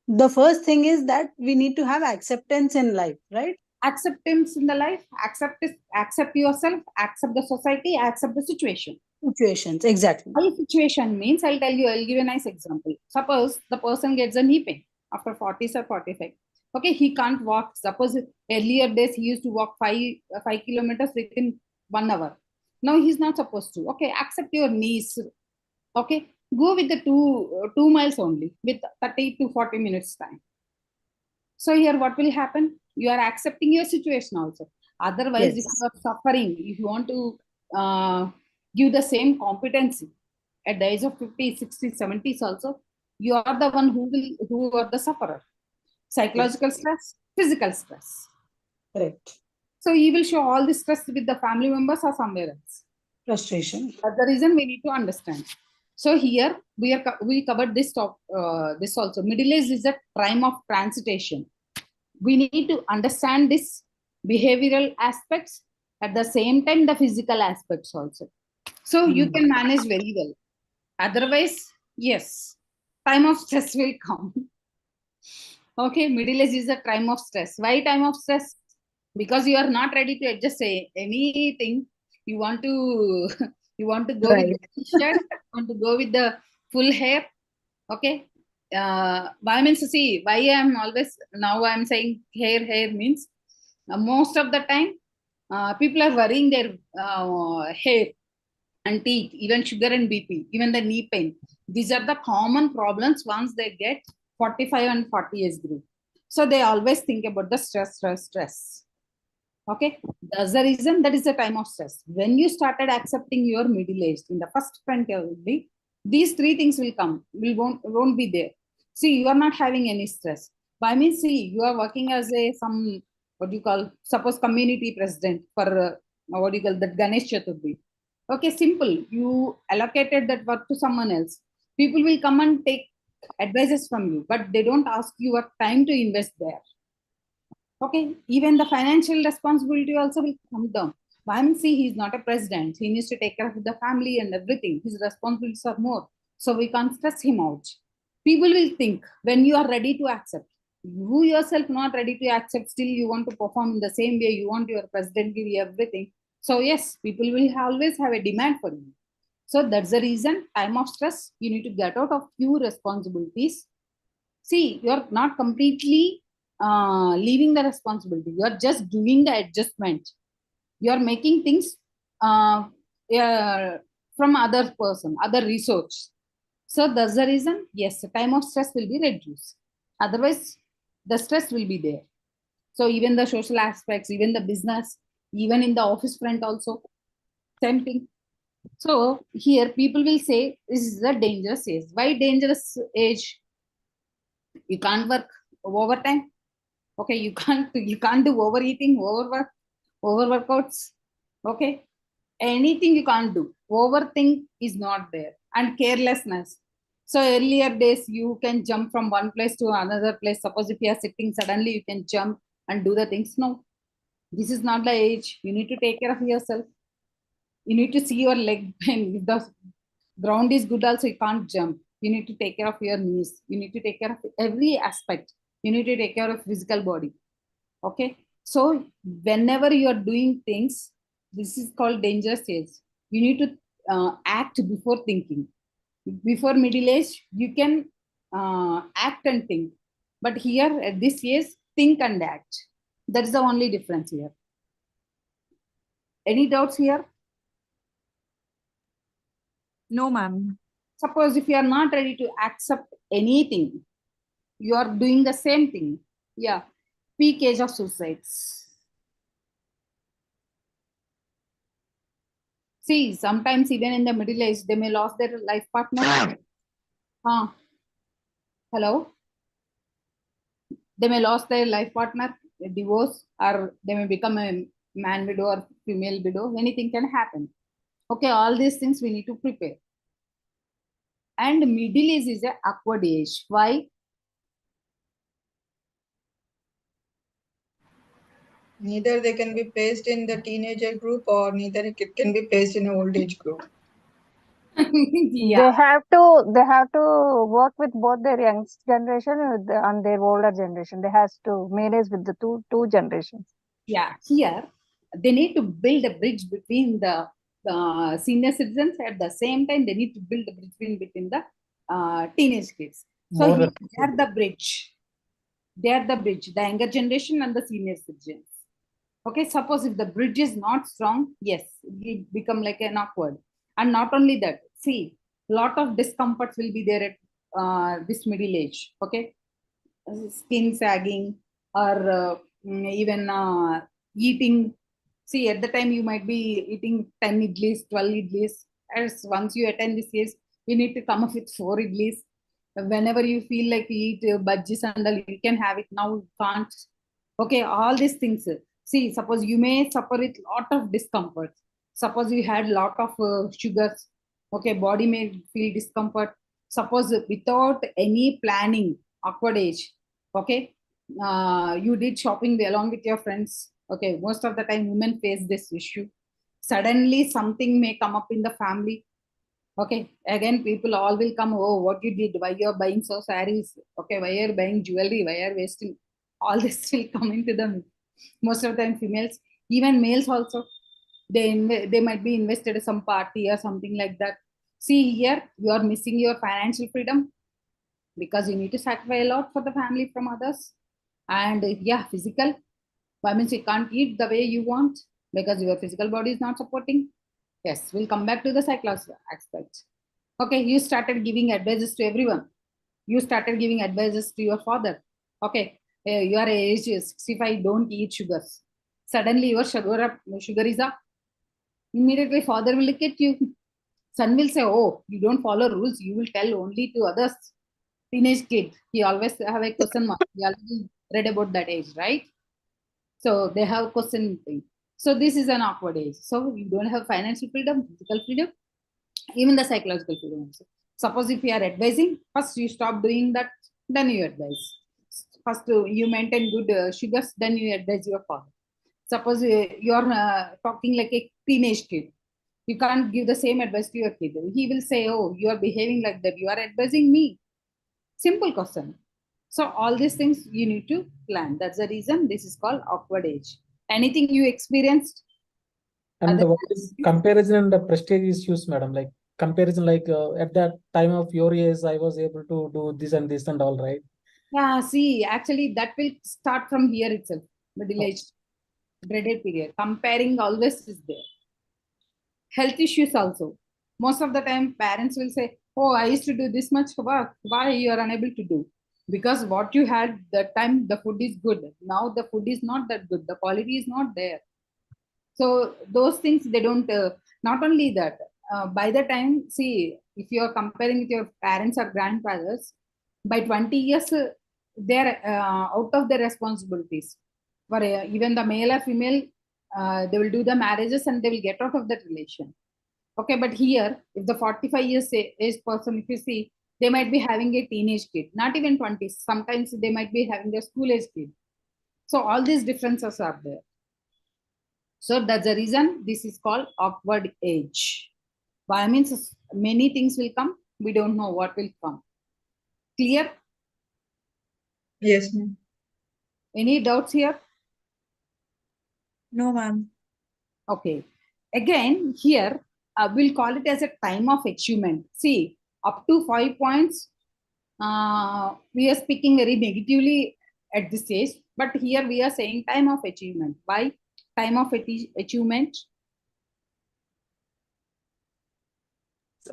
The first thing is that we need to have acceptance in life, right? Acceptance in the life, accept yourself, accept the society, accept the situation. Situations, exactly. High situation means, I'll give you a nice example. Suppose the person gets a knee pain after 40 or 45. Okay, he can't walk. Suppose earlier days he used to walk 5 kilometers within 1 hour. Now he's not supposed to. Okay, accept your knees. Okay, go with the 2 miles only with 30 to 40 minutes time. So here what will happen? You are accepting your situation also. Otherwise, if you are suffering, if you want to give the same competency at the age of 50, 60, 70s also, you are the one who are the sufferer. Psychological stress, physical stress. Correct. So you will show all this stress with the family members or somewhere else. Frustration. That's the reason we need to understand. So here we covered this this also. Middle age is a time of transition. We need to understand this behavioral aspects at the same time the physical aspects also. So you can manage very well. Otherwise, yes, time of stress will come. Okay, middle age is a time of stress. Why time of stress? Because you are not ready to adjust anything. You want to go with the t-shirt, want to go with the full hair. Okay. Why means, see, why I'm always now I'm saying hair means most of the time people are worrying their hair and teeth, even sugar and BP, even the knee pain. These are the common problems once they get 45 and 40 years group. So they always think about the stress. Okay, that's the reason. That is the time of stress. When you started accepting your middle age in the first frontier, these 3 things will come. Won't be there. See, you are not having any stress. By means, see, you are working as some what do you call, suppose community president for what do you call that Ganesh Chaturthi. Okay, simple. You allocated that work to someone else. People will come and take advices from you, but they don't ask you what time to invest there. Okay, even the financial responsibility also will come down. One, see, he's not a president. He needs to take care of the family and everything. His responsibilities are more. So we can't stress him out. People will think when you are ready to accept. You yourself not ready to accept, still you want to perform in the same way. You want your president give you everything. So yes, people will always have a demand for you. So that's the reason, time of stress, you need to get out of few responsibilities. See, you're not completely leaving the responsibility. You're just doing the adjustment. You're making things from other person, other resource. So that's the reason, yes, the time of stress will be reduced. Otherwise, the stress will be there. So even the social aspects, even the business, even in the office front also, same thing. So here people will say this is a dangerous age. Why dangerous age? You can't work overtime. Okay, you can't do overeating, overworkouts. Okay, anything you can't do. Overthink is not there, and carelessness. So earlier days, you can jump from one place to another place. Suppose if you are sitting, suddenly you can jump and do the things. No, this is not the age. You need to take care of yourself. You need to see your leg pain. If the ground is good, also you can't jump. You need to take care of your knees. You need to take care of every aspect. You need to take care of physical body. Okay. So whenever you are doing things, this is called dangerous age. You need to act before thinking. Before middle age, you can act and think. But here at this age, think and act. That is the only difference here. Any doubts here? No, ma'am. Suppose if you are not ready to accept anything, you are doing the same thing. Yeah. Peak age of suicides. See, sometimes even in the middle age, they may lose their life partner. Hello? They may lose their life partner, divorce, or they may become a man widow or female widow. Anything can happen. Okay, all these things we need to prepare. And middle age is an awkward age. Why? Neither they can be placed in the teenager group or neither it can be placed in an old age group. Yeah. They have to work with both their young generation and their older generation. They has to manage with the two generations. Yeah, here they need to build a bridge between the senior citizens. At the same time, they need to build a bridge between the teenage kids. So they are the bridge. They are the bridge, the younger generation and the senior citizens. Okay, suppose if the bridge is not strong, yes, it become like an awkward. And not only that, see, lot of discomforts will be there at this middle age. Okay, skin sagging or even eating. See, at the time you might be eating 10 idlis, 12 idlis. As once you attend this age, you need to come up with 4 idlis. Whenever you feel like you eat bhajis and all, you can have it. Now you can't. Okay, all these things. See, suppose you may suffer with lot of discomfort. Suppose you had lot of sugars. Okay, body may feel discomfort. Suppose without any planning, awkward age. Okay, you did shopping along with your friends. Okay, most of the time women face this issue. Suddenly something may come up in the family. Okay, again people all will come. Oh, what you did? Why you are buying so sarees? Okay, why you are buying jewelry? Why you are wasting? All this will come into them. Most of the time females, even males also, they might be invested in some party or something like that. See here, you are missing your financial freedom because you need to sacrifice a lot for the family from others. And yeah, physical. That means you can't eat the way you want because your physical body is not supporting. Yes, we'll come back to the psychological aspect. Okay, you started giving advices to everyone. You started giving advices to your father. Okay, you are age 65, don't eat sugars. Suddenly your sugar is up. Immediately father will look at you. Son will say, oh, you don't follow rules. You will tell only to others. Teenage kid, he always have a question mark. He already read about that age, right? So they have question thing. So this is an awkward age. So you don't have financial freedom, physical freedom, even the psychological freedom also. Suppose if you are advising, first you stop doing that, then you advise. First you maintain good sugars, then you advise your father. Suppose you are talking like a teenage kid. You can't give the same advice to your kid. He will say, oh, you are behaving like that. You are advising me. Simple question. So all these things you need to plan. That's the reason this is called awkward age. Anything you experienced? And what is comparison and the prestige issues, madam? Like comparison, like at that time of your age, I was able to do this and all, right? Yeah, see, actually that will start from here itself, middle age, dreaded period. Comparing always is there. Health issues also. Most of the time parents will say, oh, I used to do this much work. Why you are unable to do? Because what you had that time, the food is good. Now the food is not that good. The quality is not there. So those things they don't. Not only that, by the time, see, if you are comparing with your parents or grandfathers, by 20 years they're out of their responsibilities. For even the male or female, they will do the marriages and they will get out of that relation. Okay, but here, if the 45 years age person, if you see, they might be having a teenage kid, not even 20s. Sometimes they might be having a school age kid. So all these differences are there. So that's the reason this is called awkward age. Why means many things will come. We don't know what will come. Clear? Yes, ma'am. Any doubts here? No, ma'am. Okay. Again, here we'll call it as a time of achievement. See, up to 5 points, we are speaking very negatively at this stage, but here we are saying time of achievement. Why time of achievement?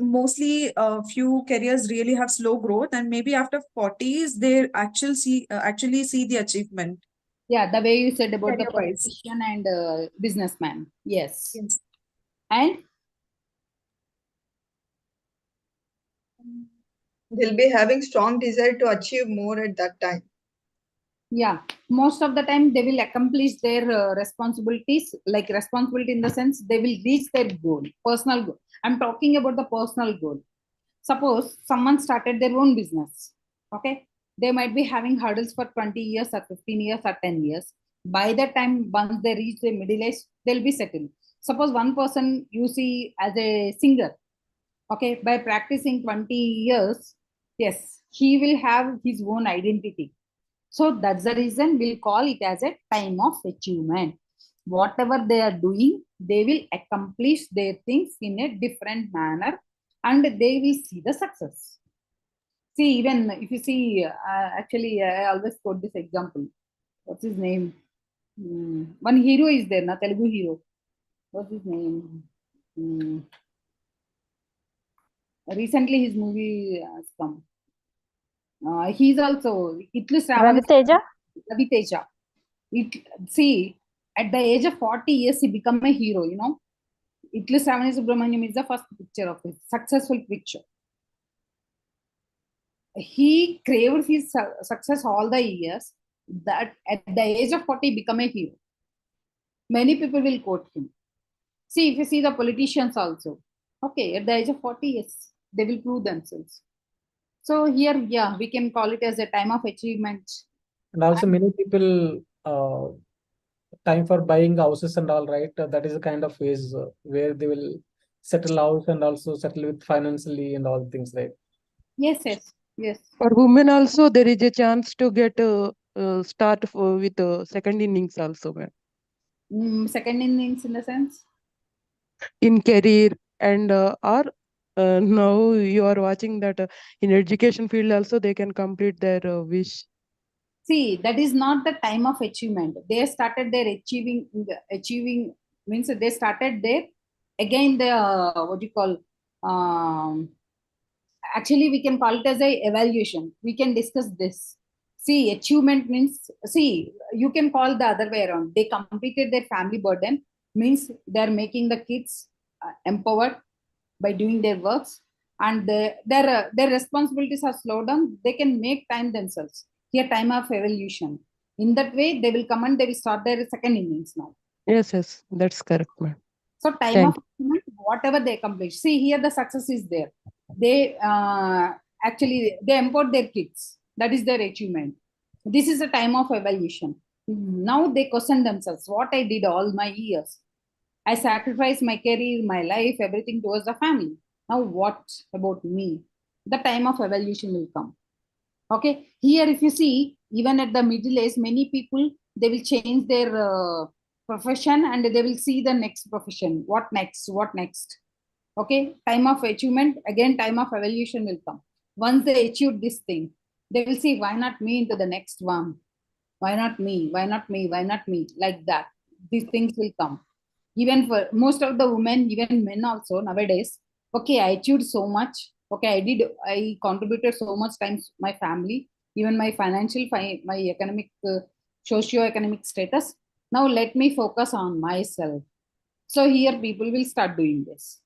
Mostly few careers really have slow growth, and maybe after 40s they actually see the achievement. Yeah, the way you said about the Career-wise. politician and businessman. Yes. Yes. And They'll be having strong desire to achieve more at that time. yeah, most of the time they will accomplish their responsibilities, like responsibility in the sense they will reach their goal, personal goal. I'm talking about the personal goal. Suppose someone started their own business. Okay, they might be having hurdles for 20 years or 15 years or 10 years. By the time once they reach the middle age, they'll be settled. Suppose one person you see as a singer. Okay, by practicing 20 years, yes, he will have his own identity. So that's the reason we'll call it as a time of achievement. Whatever they are doing, they will accomplish their things in a different manner and they will see the success. See, even if you see, actually, I always quote this example. What's his name? One hero is there, na Telugu hero. What's his name? Recently, his movie has come. He's also Raviteja? Raviteja. See, at the age of 40 years, he become a hero, you know. Itlu Sravani Subramaniam is the first picture of his successful picture. He craved his success all the years, that at the age of 40 become a hero. Many people will quote him. See, if you see the politicians also, okay, at the age of 40 years, they will prove themselves. So here, yeah, we can call it as a time of achievement. And also many people time for buying houses and all, right? That is a kind of phase where they will settle house and also settle with financially and all things, right? Yes, yes, yes. For women also, there is a chance to get start with second innings also, ma'am. Second innings in the sense? In career and or now you are watching that in education field also they can complete their wish. See, that is not the time of achievement. They started their achieving means they started there. Again, the what do you call? Actually, we can call it as a evaluation. We can discuss this. See, achievement means, see, you can call the other way around. They completed their family burden, means they're making the kids empowered by doing their works, and their responsibilities are slowed down. They can make time themselves. Here, time of evolution. In that way, they will come and they will start their second innings now. Yes, that's correct, ma'am. So time of achievement, whatever they accomplish. See, here the success is there. They actually they empower their kids. That is their achievement. This is a time of evaluation. Now they question themselves, what I did all my years. I sacrificed my career, my life, everything towards the family. Now what about me? The time of evaluation will come. Okay. Here, if you see, even at the middle age, many people, they will change their profession and they will see the next profession. What next? What next? Okay. Time of achievement, again, time of evaluation will come. Once they achieve this thing, they will see, why not me into the next one? Why not me? Why not me? Why not me? Like that. These things will come. Even for most of the women, even men also nowadays, okay, I achieved so much. Okay, I contributed so much times my family, even my financial, my economic, socio-economic status. Now let me focus on myself. So here people will start doing this.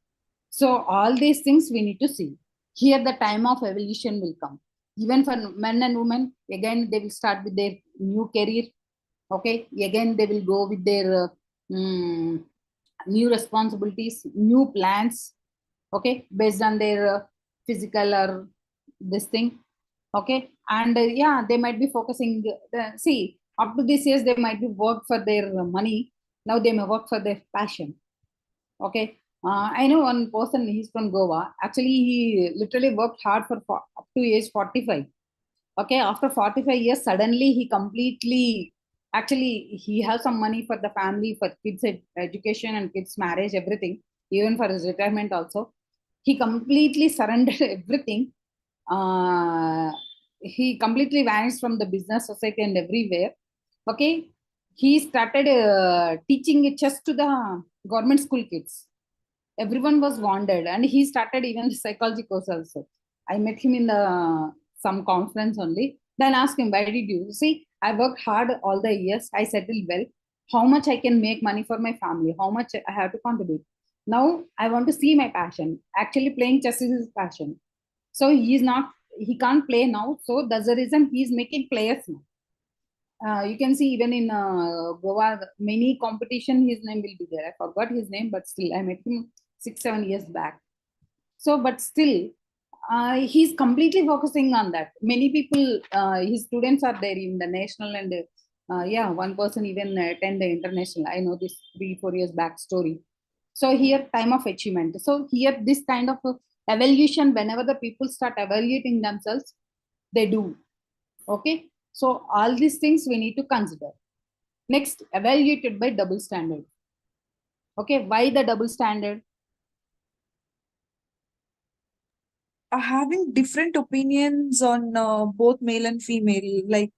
So all these things we need to see. Here the time of evolution will come. Even for men and women, again, they will start with their new career. Okay, again, they will go with their new responsibilities, new plans. Okay, based on their physical or this thing. Okay, and yeah, they might be focusing. See, up to this years, they might be work for their money. Now they may work for their passion. Okay, I know one person. He's from Goa. Actually, he literally worked hard for up to age 45. Okay, after 45 years, suddenly he completely, actually, he has some money for the family, for kids' education and kids' marriage, everything, even for his retirement also. He completely surrendered everything. He completely vanished from the business society and everywhere. Okay, he started teaching chess to the government school kids. Everyone was wondered, and he started even the psychology course also. I met him in the some conference only. Then asked him, why did you see? I worked hard all the years. I settled well. How much I can make money for my family? How much I have to contribute? Now I want to see my passion. Actually, playing chess is his passion. So he's not. He can't play now. So that's the reason he's making players now. You can see even in Goa, many competition, his name will be there. I forgot his name, but still, I met him 6-7 years back. So, but still, he's completely focusing on that. Many people, his students are there in the national, and yeah, one person even attend the international. I know this 3-4 years back story. So here, time of achievement. So here, this kind of evaluation, whenever the people start evaluating themselves, they do. Okay. So all these things we need to consider. Next, evaluated by double standard. Okay, why the double standard? Having different opinions on both male and female, like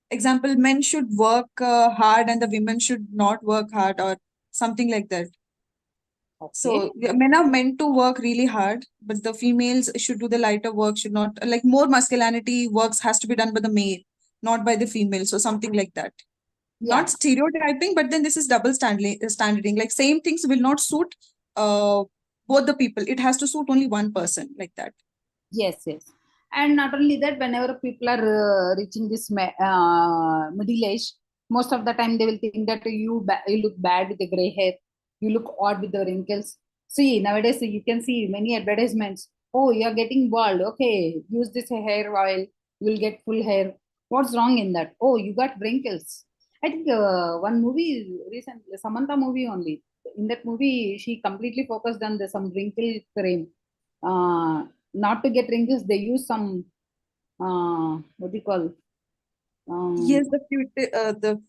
example, men should work hard and the women should not work hard, or something like that. Okay. So men are meant to work really hard, but the females should do the lighter work, should not, like, more masculinity works has to be done by the male, not by the female. So something like that. Yeah. Not stereotyping, but then this is double standarding. Like, same things will not suit both the people. It has to suit only one person, like that. Yes, yes. And not only that, whenever people are reaching this middle age, most of the time they will think that you look bad with the gray hair, you look odd with the wrinkles. See, nowadays you can see many advertisements. Oh, you're getting bald. Okay, use this hair oil. You'll get full hair. What's wrong in that? Oh, you got wrinkles. I think one movie recently, Samantha movie only. In that movie, she completely focused on some wrinkle cream. Not to get wrinkles, they use some what do you call? Yes, the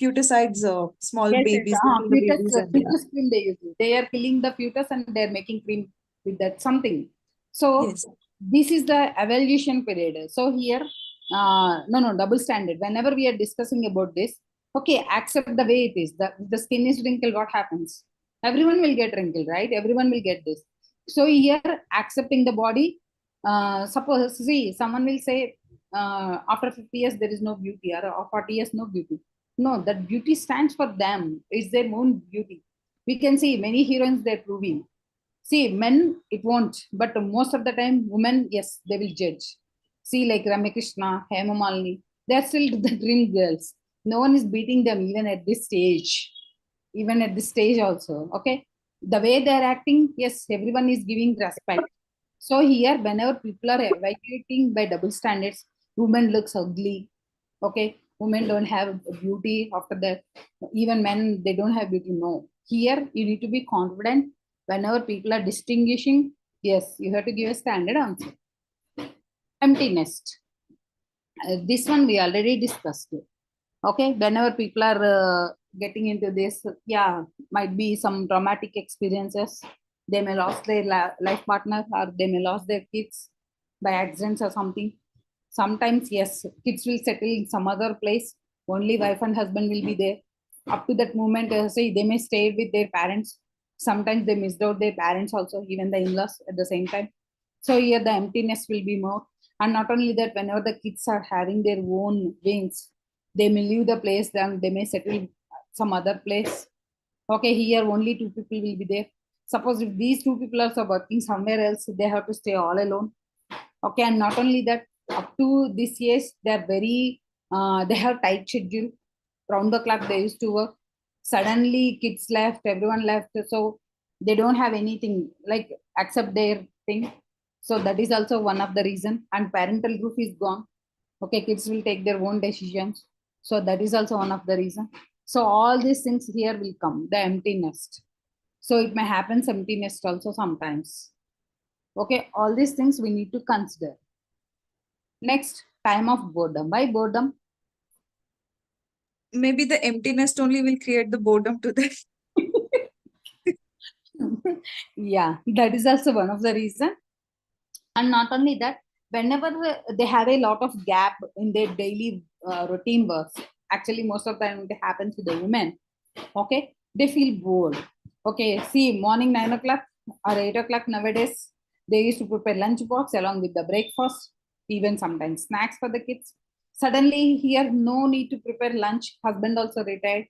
feticides, small Yes, babies, they kill the babies, and yeah. fetus cream they use. They are killing the fetus and they're making cream with that something. So Yes. this is the evaluation period. So here, no, double standard. Whenever we are discussing about this, okay, accept the way it is. The skin is wrinkled, what happens? Everyone will get wrinkled, right? Everyone will get this. So here, accepting the body, suppose, see, someone will say, after 50 years, there is no beauty, or 40 years, no beauty. No, that beauty stands for them. It's their own beauty. We can see many heroines they're proving. See, men, it won't. But most of the time, women, yes, they will judge. See, like Ramakrishna, Hema Malini, they're still the dream girls. No one is beating them even at this stage. Even at this stage also. Okay. The way they're acting, yes, everyone is giving respect. So here, whenever people are evaluating by double standards, women looks ugly. Okay, women don't have beauty. After that, even men, they don't have beauty. No, here you need to be confident. Whenever people are distinguishing, yes, you have to give a standard answer. Empty nest. This one we already discussed. Okay, whenever people are getting into this, yeah, might be some traumatic experiences. They may lose their life partner, or they may lose their kids by accidents or something. Sometimes, yes, kids will settle in some other place. Only wife and husband will be there. Up to that moment, say they may stay with their parents. Sometimes they missed out their parents also, even the in-laws at the same time. So here the emptiness will be more. And not only that, whenever the kids are having their own wings, they may leave the place, then they may settle some other place. Okay, here only two people will be there. Suppose if these two people are working somewhere else, they have to stay all alone. Okay, and not only that, up to this age, they're very, they have tight schedule. Round the clock they used to work. Suddenly kids left, everyone left. So they don't have anything like accept their thing. So that is also one of the reason. And parental roof is gone. Okay, kids will take their own decisions. So that is also one of the reason. So all these things here will come, the empty nest. So it may happen empty nest also sometimes. Okay, all these things we need to consider. Next, time of boredom. Why boredom? Maybe the emptiness only will create the boredom to them. Yeah, that is also one of the reason. And not only that, whenever they have a lot of gap in their daily routine works, actually most of the time it happens with the women. Okay, they feel bored. Okay, see, morning 9 o'clock or 8 o'clock nowadays, they used to prepare lunch box along with the breakfast, even sometimes snacks for the kids. Suddenly here, no need to prepare lunch. Husband also retired.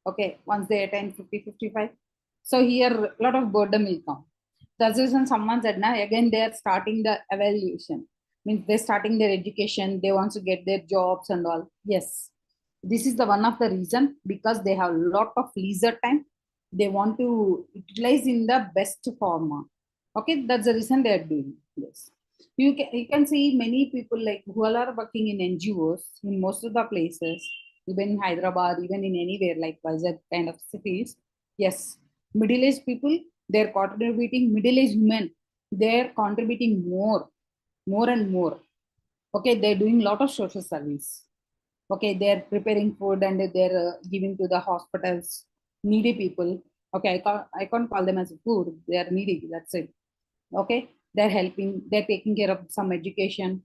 Okay, once they attain 50, 55. So here a lot of boredom will come. That's the reason someone said, now again they are starting the evaluation. Means they're starting their education, they want to get their jobs and all. Yes, this is the one of the reason, because they have a lot of leisure time. They want to utilize in the best form. Okay, that's the reason they are doing this. You can see many people like who are working in NGOs in most of the places, even in Hyderabad, even in anywhere like Vizag kind of cities. Yes, middle-aged people, they're contributing, middle-aged women, they're contributing more and more. Okay, they're doing a lot of social service. Okay, they're preparing food and they're giving to the hospitals, needy people. Okay, I can't call them as food, they are needy, that's it. Okay, they're helping, they're taking care of some education,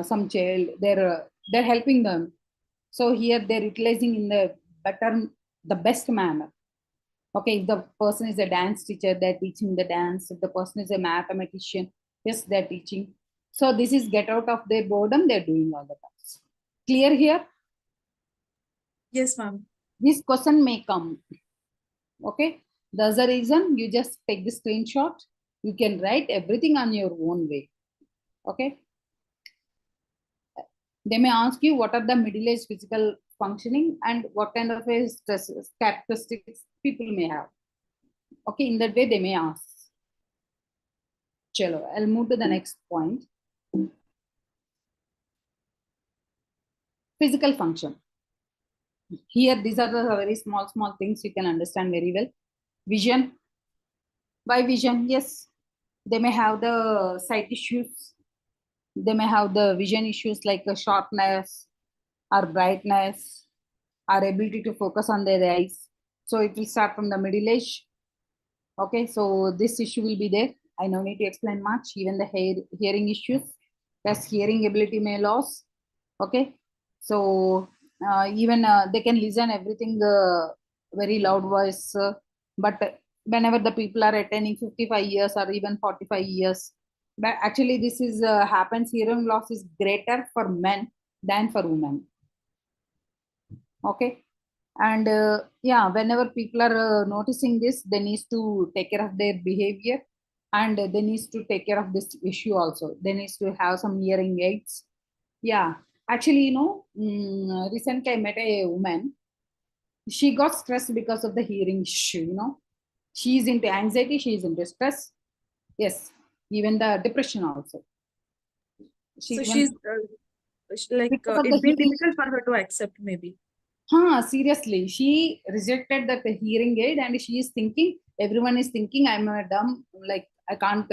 some child, they're helping them. So here they're utilizing in the the best manner. Okay, if the person is a dance teacher, they're teaching the dance. If the person is a mathematician, yes, they're teaching. So this is get out of their boredom, they're doing all the tasks. Clear here? Yes, ma'am. This question may come. Okay, that's the reason you just take the screenshot. You can write everything on your own way. Okay. They may ask you what are the middle-aged physical functioning and what kind of a stress characteristics people may have. Okay, in that way they may ask. Chalo, I'll move to the next point. Physical function. Here, these are the very small things you can understand very well. Vision. By vision, yes, they may have the sight issues. They may have the vision issues like sharpness or brightness, or ability to focus on their eyes. So it will start from the middle age. Okay, so this issue will be there. I no need to explain much. Even the hearing issues, yes, hearing ability may lose. Okay, so even they can listen everything very loud voice, but whenever the people are attaining 55 years or even 45 years, but actually this is happens, hearing loss is greater for men than for women. Okay, and yeah, whenever people are noticing this, they need to take care of their behavior, and they need to take care of this issue also. They need to have some hearing aids. Yeah, actually, recently I met a woman. She got stressed because of the hearing issue. She's into anxiety, she's into stress. Yes, even the depression also. So she's like it's been difficult for her to accept maybe. Seriously, she rejected that hearing aid, and she is thinking, everyone is thinking I'm a dumb, like I can't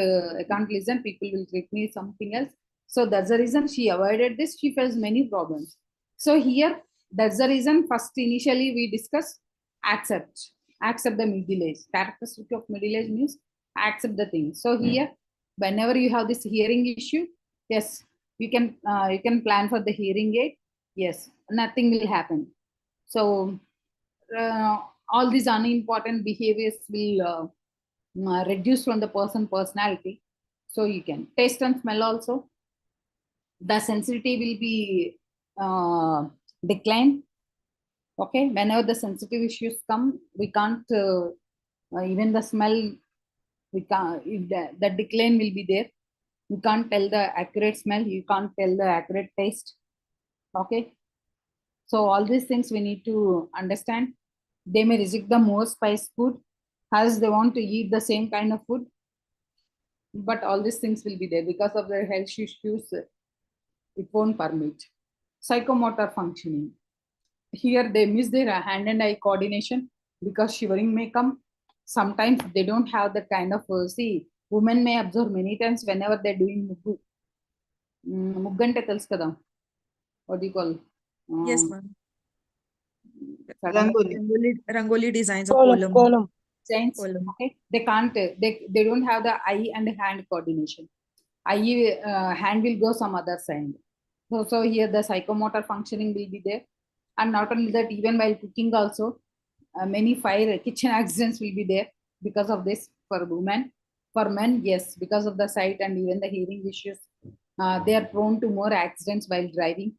listen, people will treat me something else. So that's the reason she avoided this. She faced many problems. So here, that's the reason first initially we discuss accept the middle age. Characteristic of middle age means accept the thing. So here, whenever you have this hearing issue, yes, you can plan for the hearing aid. Yes, nothing will happen. So all these unimportant behaviors will reduce from the personality. So you can taste and smell also. The sensitivity will be decline. Okay, whenever the sensitive issues come, we can't even the smell. We can't. The decline will be there. You can't tell the accurate smell, you can't tell the accurate taste. Okay, so all these things we need to understand. They may reject the more spiced food as they want to eat the same kind of food, but all these things will be there because of their health issues. It won't permit. Psychomotor functioning. Here they miss their hand and eye coordination because shivering may come. Sometimes they don't have that kind of, see, women may observe many times whenever they're doing muggu. Muggante telusu kada. What do you call? Yes, ma'am. Rangoli. Rangoli designs of Column, column. column. Giants, Column. okay, they can't, they don't have the eye and hand coordination. Eye, hand will go some other side. So here the psychomotor functioning will be there. And not only that, even while cooking also, many fire kitchen accidents will be there because of this for women. For men, yes, because of the sight and even the hearing issues, they are prone to more accidents while driving.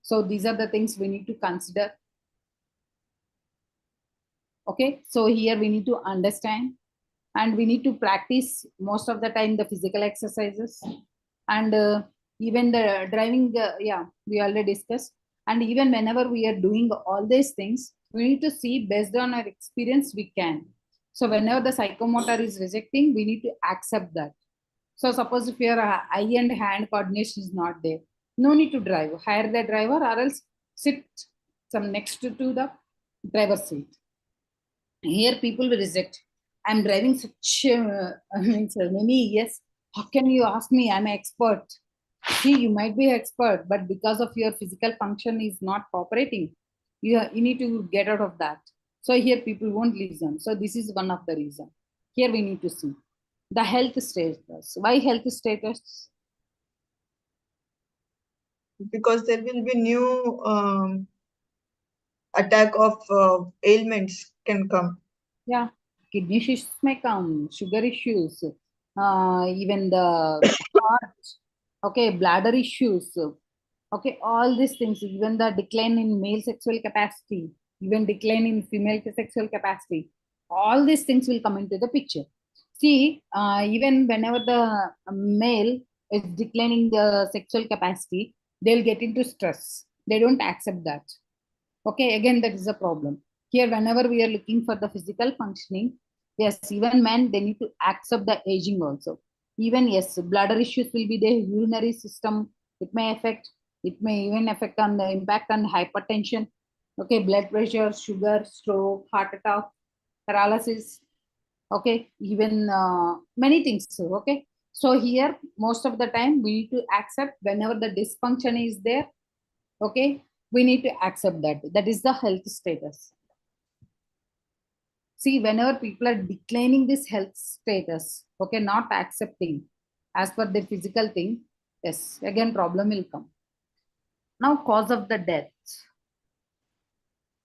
So these are the things we need to consider. Okay, so here we need to understand and we need to practice most of the time the physical exercises and even the driving, yeah, we already discussed. And even whenever we are doing all these things, we need to see based on our experience we can. So whenever the psychomotor is rejecting, we need to accept that. So suppose if your eye and hand coordination is not there, no need to drive. Hire the driver or else sit some next to the driver's seat. Here people will reject. I'm driving such many years. How can you ask me? I'm an expert. See, you might be an expert, but because of your physical function is not cooperating, you need to get out of that. So here people won't listen. So this is one of the reasons. Here we need to see the health status. Why health status? Because there will be new attack of ailments can come. Yeah, kidney issues may come, sugar issues, even the heart, okay, bladder issues, okay, all these things, even the decline in male sexual capacity, even decline in female sexual capacity, all these things will come into the picture. See, even whenever the male is declining the sexual capacity, they'll get into stress. They don't accept that. Okay, again, that is a problem. Here, whenever we are looking for the physical functioning, yes, even men, they need to accept the aging also. Even, yes, bladder issues will be there, urinary system, it may affect, it may even affect on the impact on hypertension, okay, blood pressure, sugar, stroke, heart attack, paralysis, okay, even many things, okay. So here, most of the time, we need to accept whenever the dysfunction is there, okay, we need to accept that. That is the health status. See, whenever people are declining this health status, okay, not accepting as per their physical thing, yes, again, problem will come. Now, cause of the death.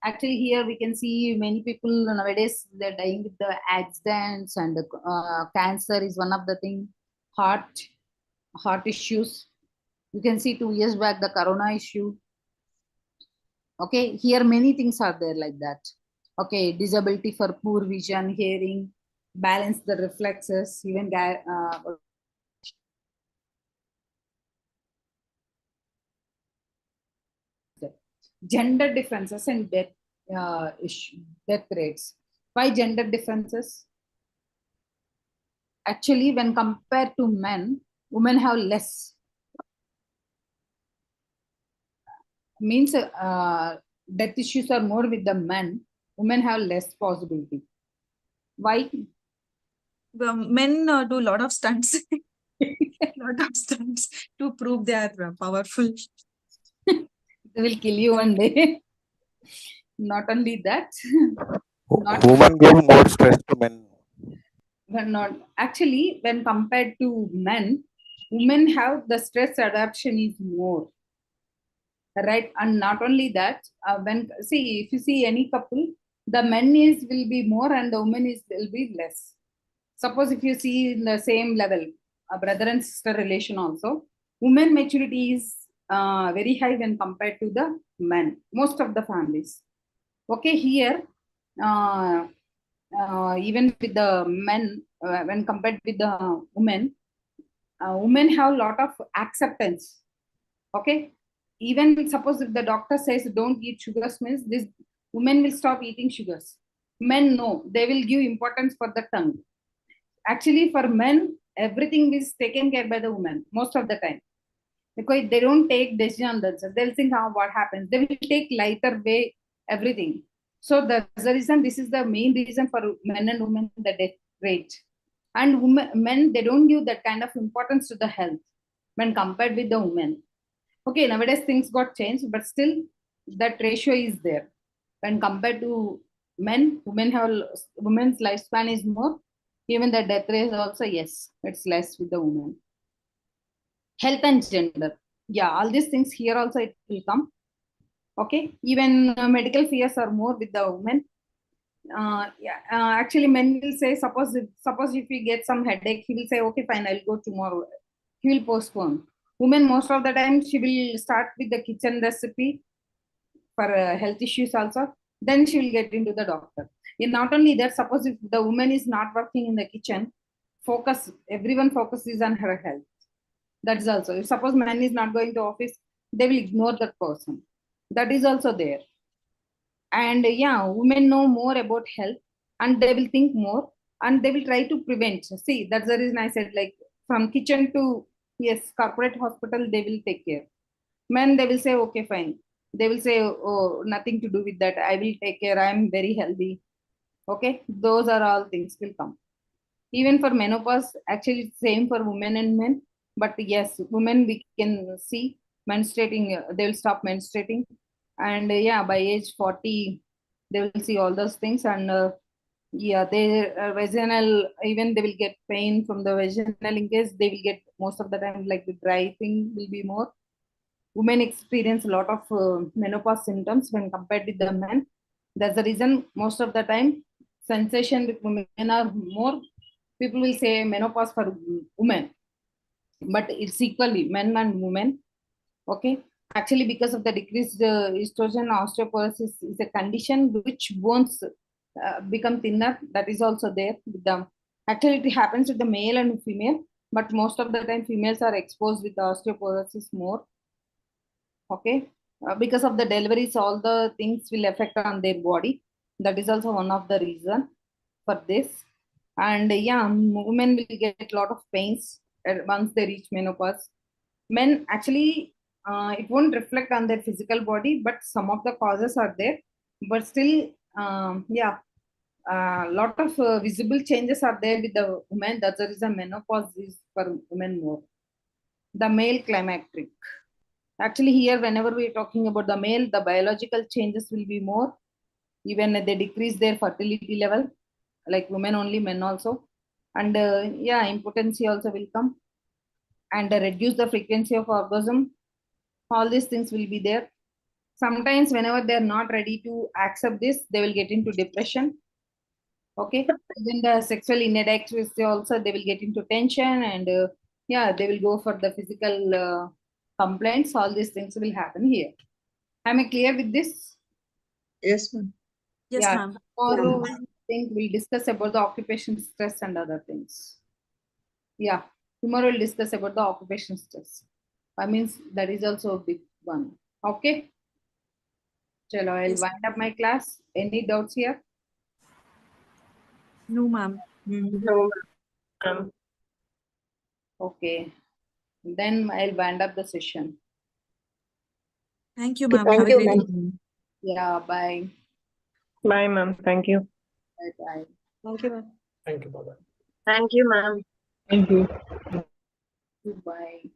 Actually, here we can see many people nowadays, they're dying with the accidents and cancer is one of the thing, heart issues. You can see 2 years back, the corona issue. Okay, here many things are there like that. Okay, disability for poor vision, hearing, balance the reflexes, even gender differences and death rates. Why gender differences? Actually, when compared to men, women have less. Means death issues are more with the men, women have less possibility. Why? Men do a lot of stunts. Lot of stunts to prove they are powerful. They will kill you one day. Not only that, Women give more stress to men. when not actually when compared to men, women have the stress adaptation is more, right? And not only that, when see if you see any couple, the men is will be more and the woman is will be less. Suppose if you see in the same level, a brother and sister relation also, women maturity is very high when compared to the men, most of the families. Okay, here, even with the men, when compared with the women, women have a lot of acceptance. Okay, even suppose if the doctor says don't eat sugars, means this women will stop eating sugars. Men, no, they will give importance for the tongue. Actually, for men, everything is taken care by the woman most of the time, because they don't take decision on themselves. They'll think, what happens. They will take lighter way everything. So that's the reason. This is the main reason for men and women the death rate. And men, they don't give that kind of importance to the health when compared with the women. Okay, nowadays things got changed, but still that ratio is there. When compared to men, women's lifespan is more. Even the death rate also, yes, it's less with the women. Health and gender. Yeah, all these things here also it will come. Okay, even medical fears are more with the women. Actually, men will say, suppose if he gets some headache, he will say, okay, fine, I'll go tomorrow. He will postpone. Women, most of the time, she will start with the kitchen recipe for health issues also. Then she will get into the doctor. And not only that, suppose if the woman is not working in the kitchen, everyone focuses on her health. That is also. If suppose man is not going to office, they will ignore that person. That is also there. And yeah, women know more about health, and they will think more, and they will try to prevent. See, that's the reason I said, like, from kitchen to, yes, corporate hospital, they will take care. Men, they will say, okay, fine. They will say, oh, nothing to do with that. I will take care. I am very healthy. Okay, those are all things will come. Even for menopause, actually, it's same for women and men. But yes, women, we can see menstruating, they will stop menstruating. And yeah, by age 40, they will see all those things. And yeah, their vaginal, even they will get pain from the vaginal in case they will get most of the time, like the dry thing will be more. Women experience a lot of menopause symptoms when compared with the men. That's the reason most of the time sensation with women are more. People will say menopause for women, but it's equally men and women. Okay, actually, because of the decreased estrogen, osteoporosis is a condition which bones become thinner. That is also there with them. Actually, it happens with the male and female, but most of the time females are exposed with the osteoporosis more. Okay, because of the deliveries, all the things will affect on their body. That is also one of the reason for this. And yeah, women will get a lot of pains once they reach menopause. Men, actually, it won't reflect on their physical body, but some of the causes are there. But still, yeah, a lot of visible changes are there with the women. That's the reason menopause is for women more. The male climacteric. Actually, here, whenever we're talking about the male, the biological changes will be more. Even they decrease their fertility level, like women only, men also. And yeah, impotency also will come. And reduce the frequency of orgasm. All these things will be there. Sometimes, whenever they're not ready to accept this, they will get into depression. Okay. Then the sexual inadequacy also, they will get into tension, and yeah, they will go for the physical complaints. All these things will happen here. Am I clear with this? Yes, ma'am. Yes, Yeah. ma'am. Tomorrow, I think we'll discuss about the occupation stress and other things. Yeah. Tomorrow we'll discuss about the occupation stress. I mean, that is also a big one. Okay. Chalo, I'll Yes. wind up my class. Any doubts here? No, ma'am. No, ma'am. Okay. Then I'll wind up the session. Thank you, ma'am. Thank Have a you, great ma'am. evening. Yeah, bye. Bye, ma'am. Thank you. Bye bye. Thank you, ma'am. Thank you, bye-bye. Thank you, ma'am. Thank you. Bye.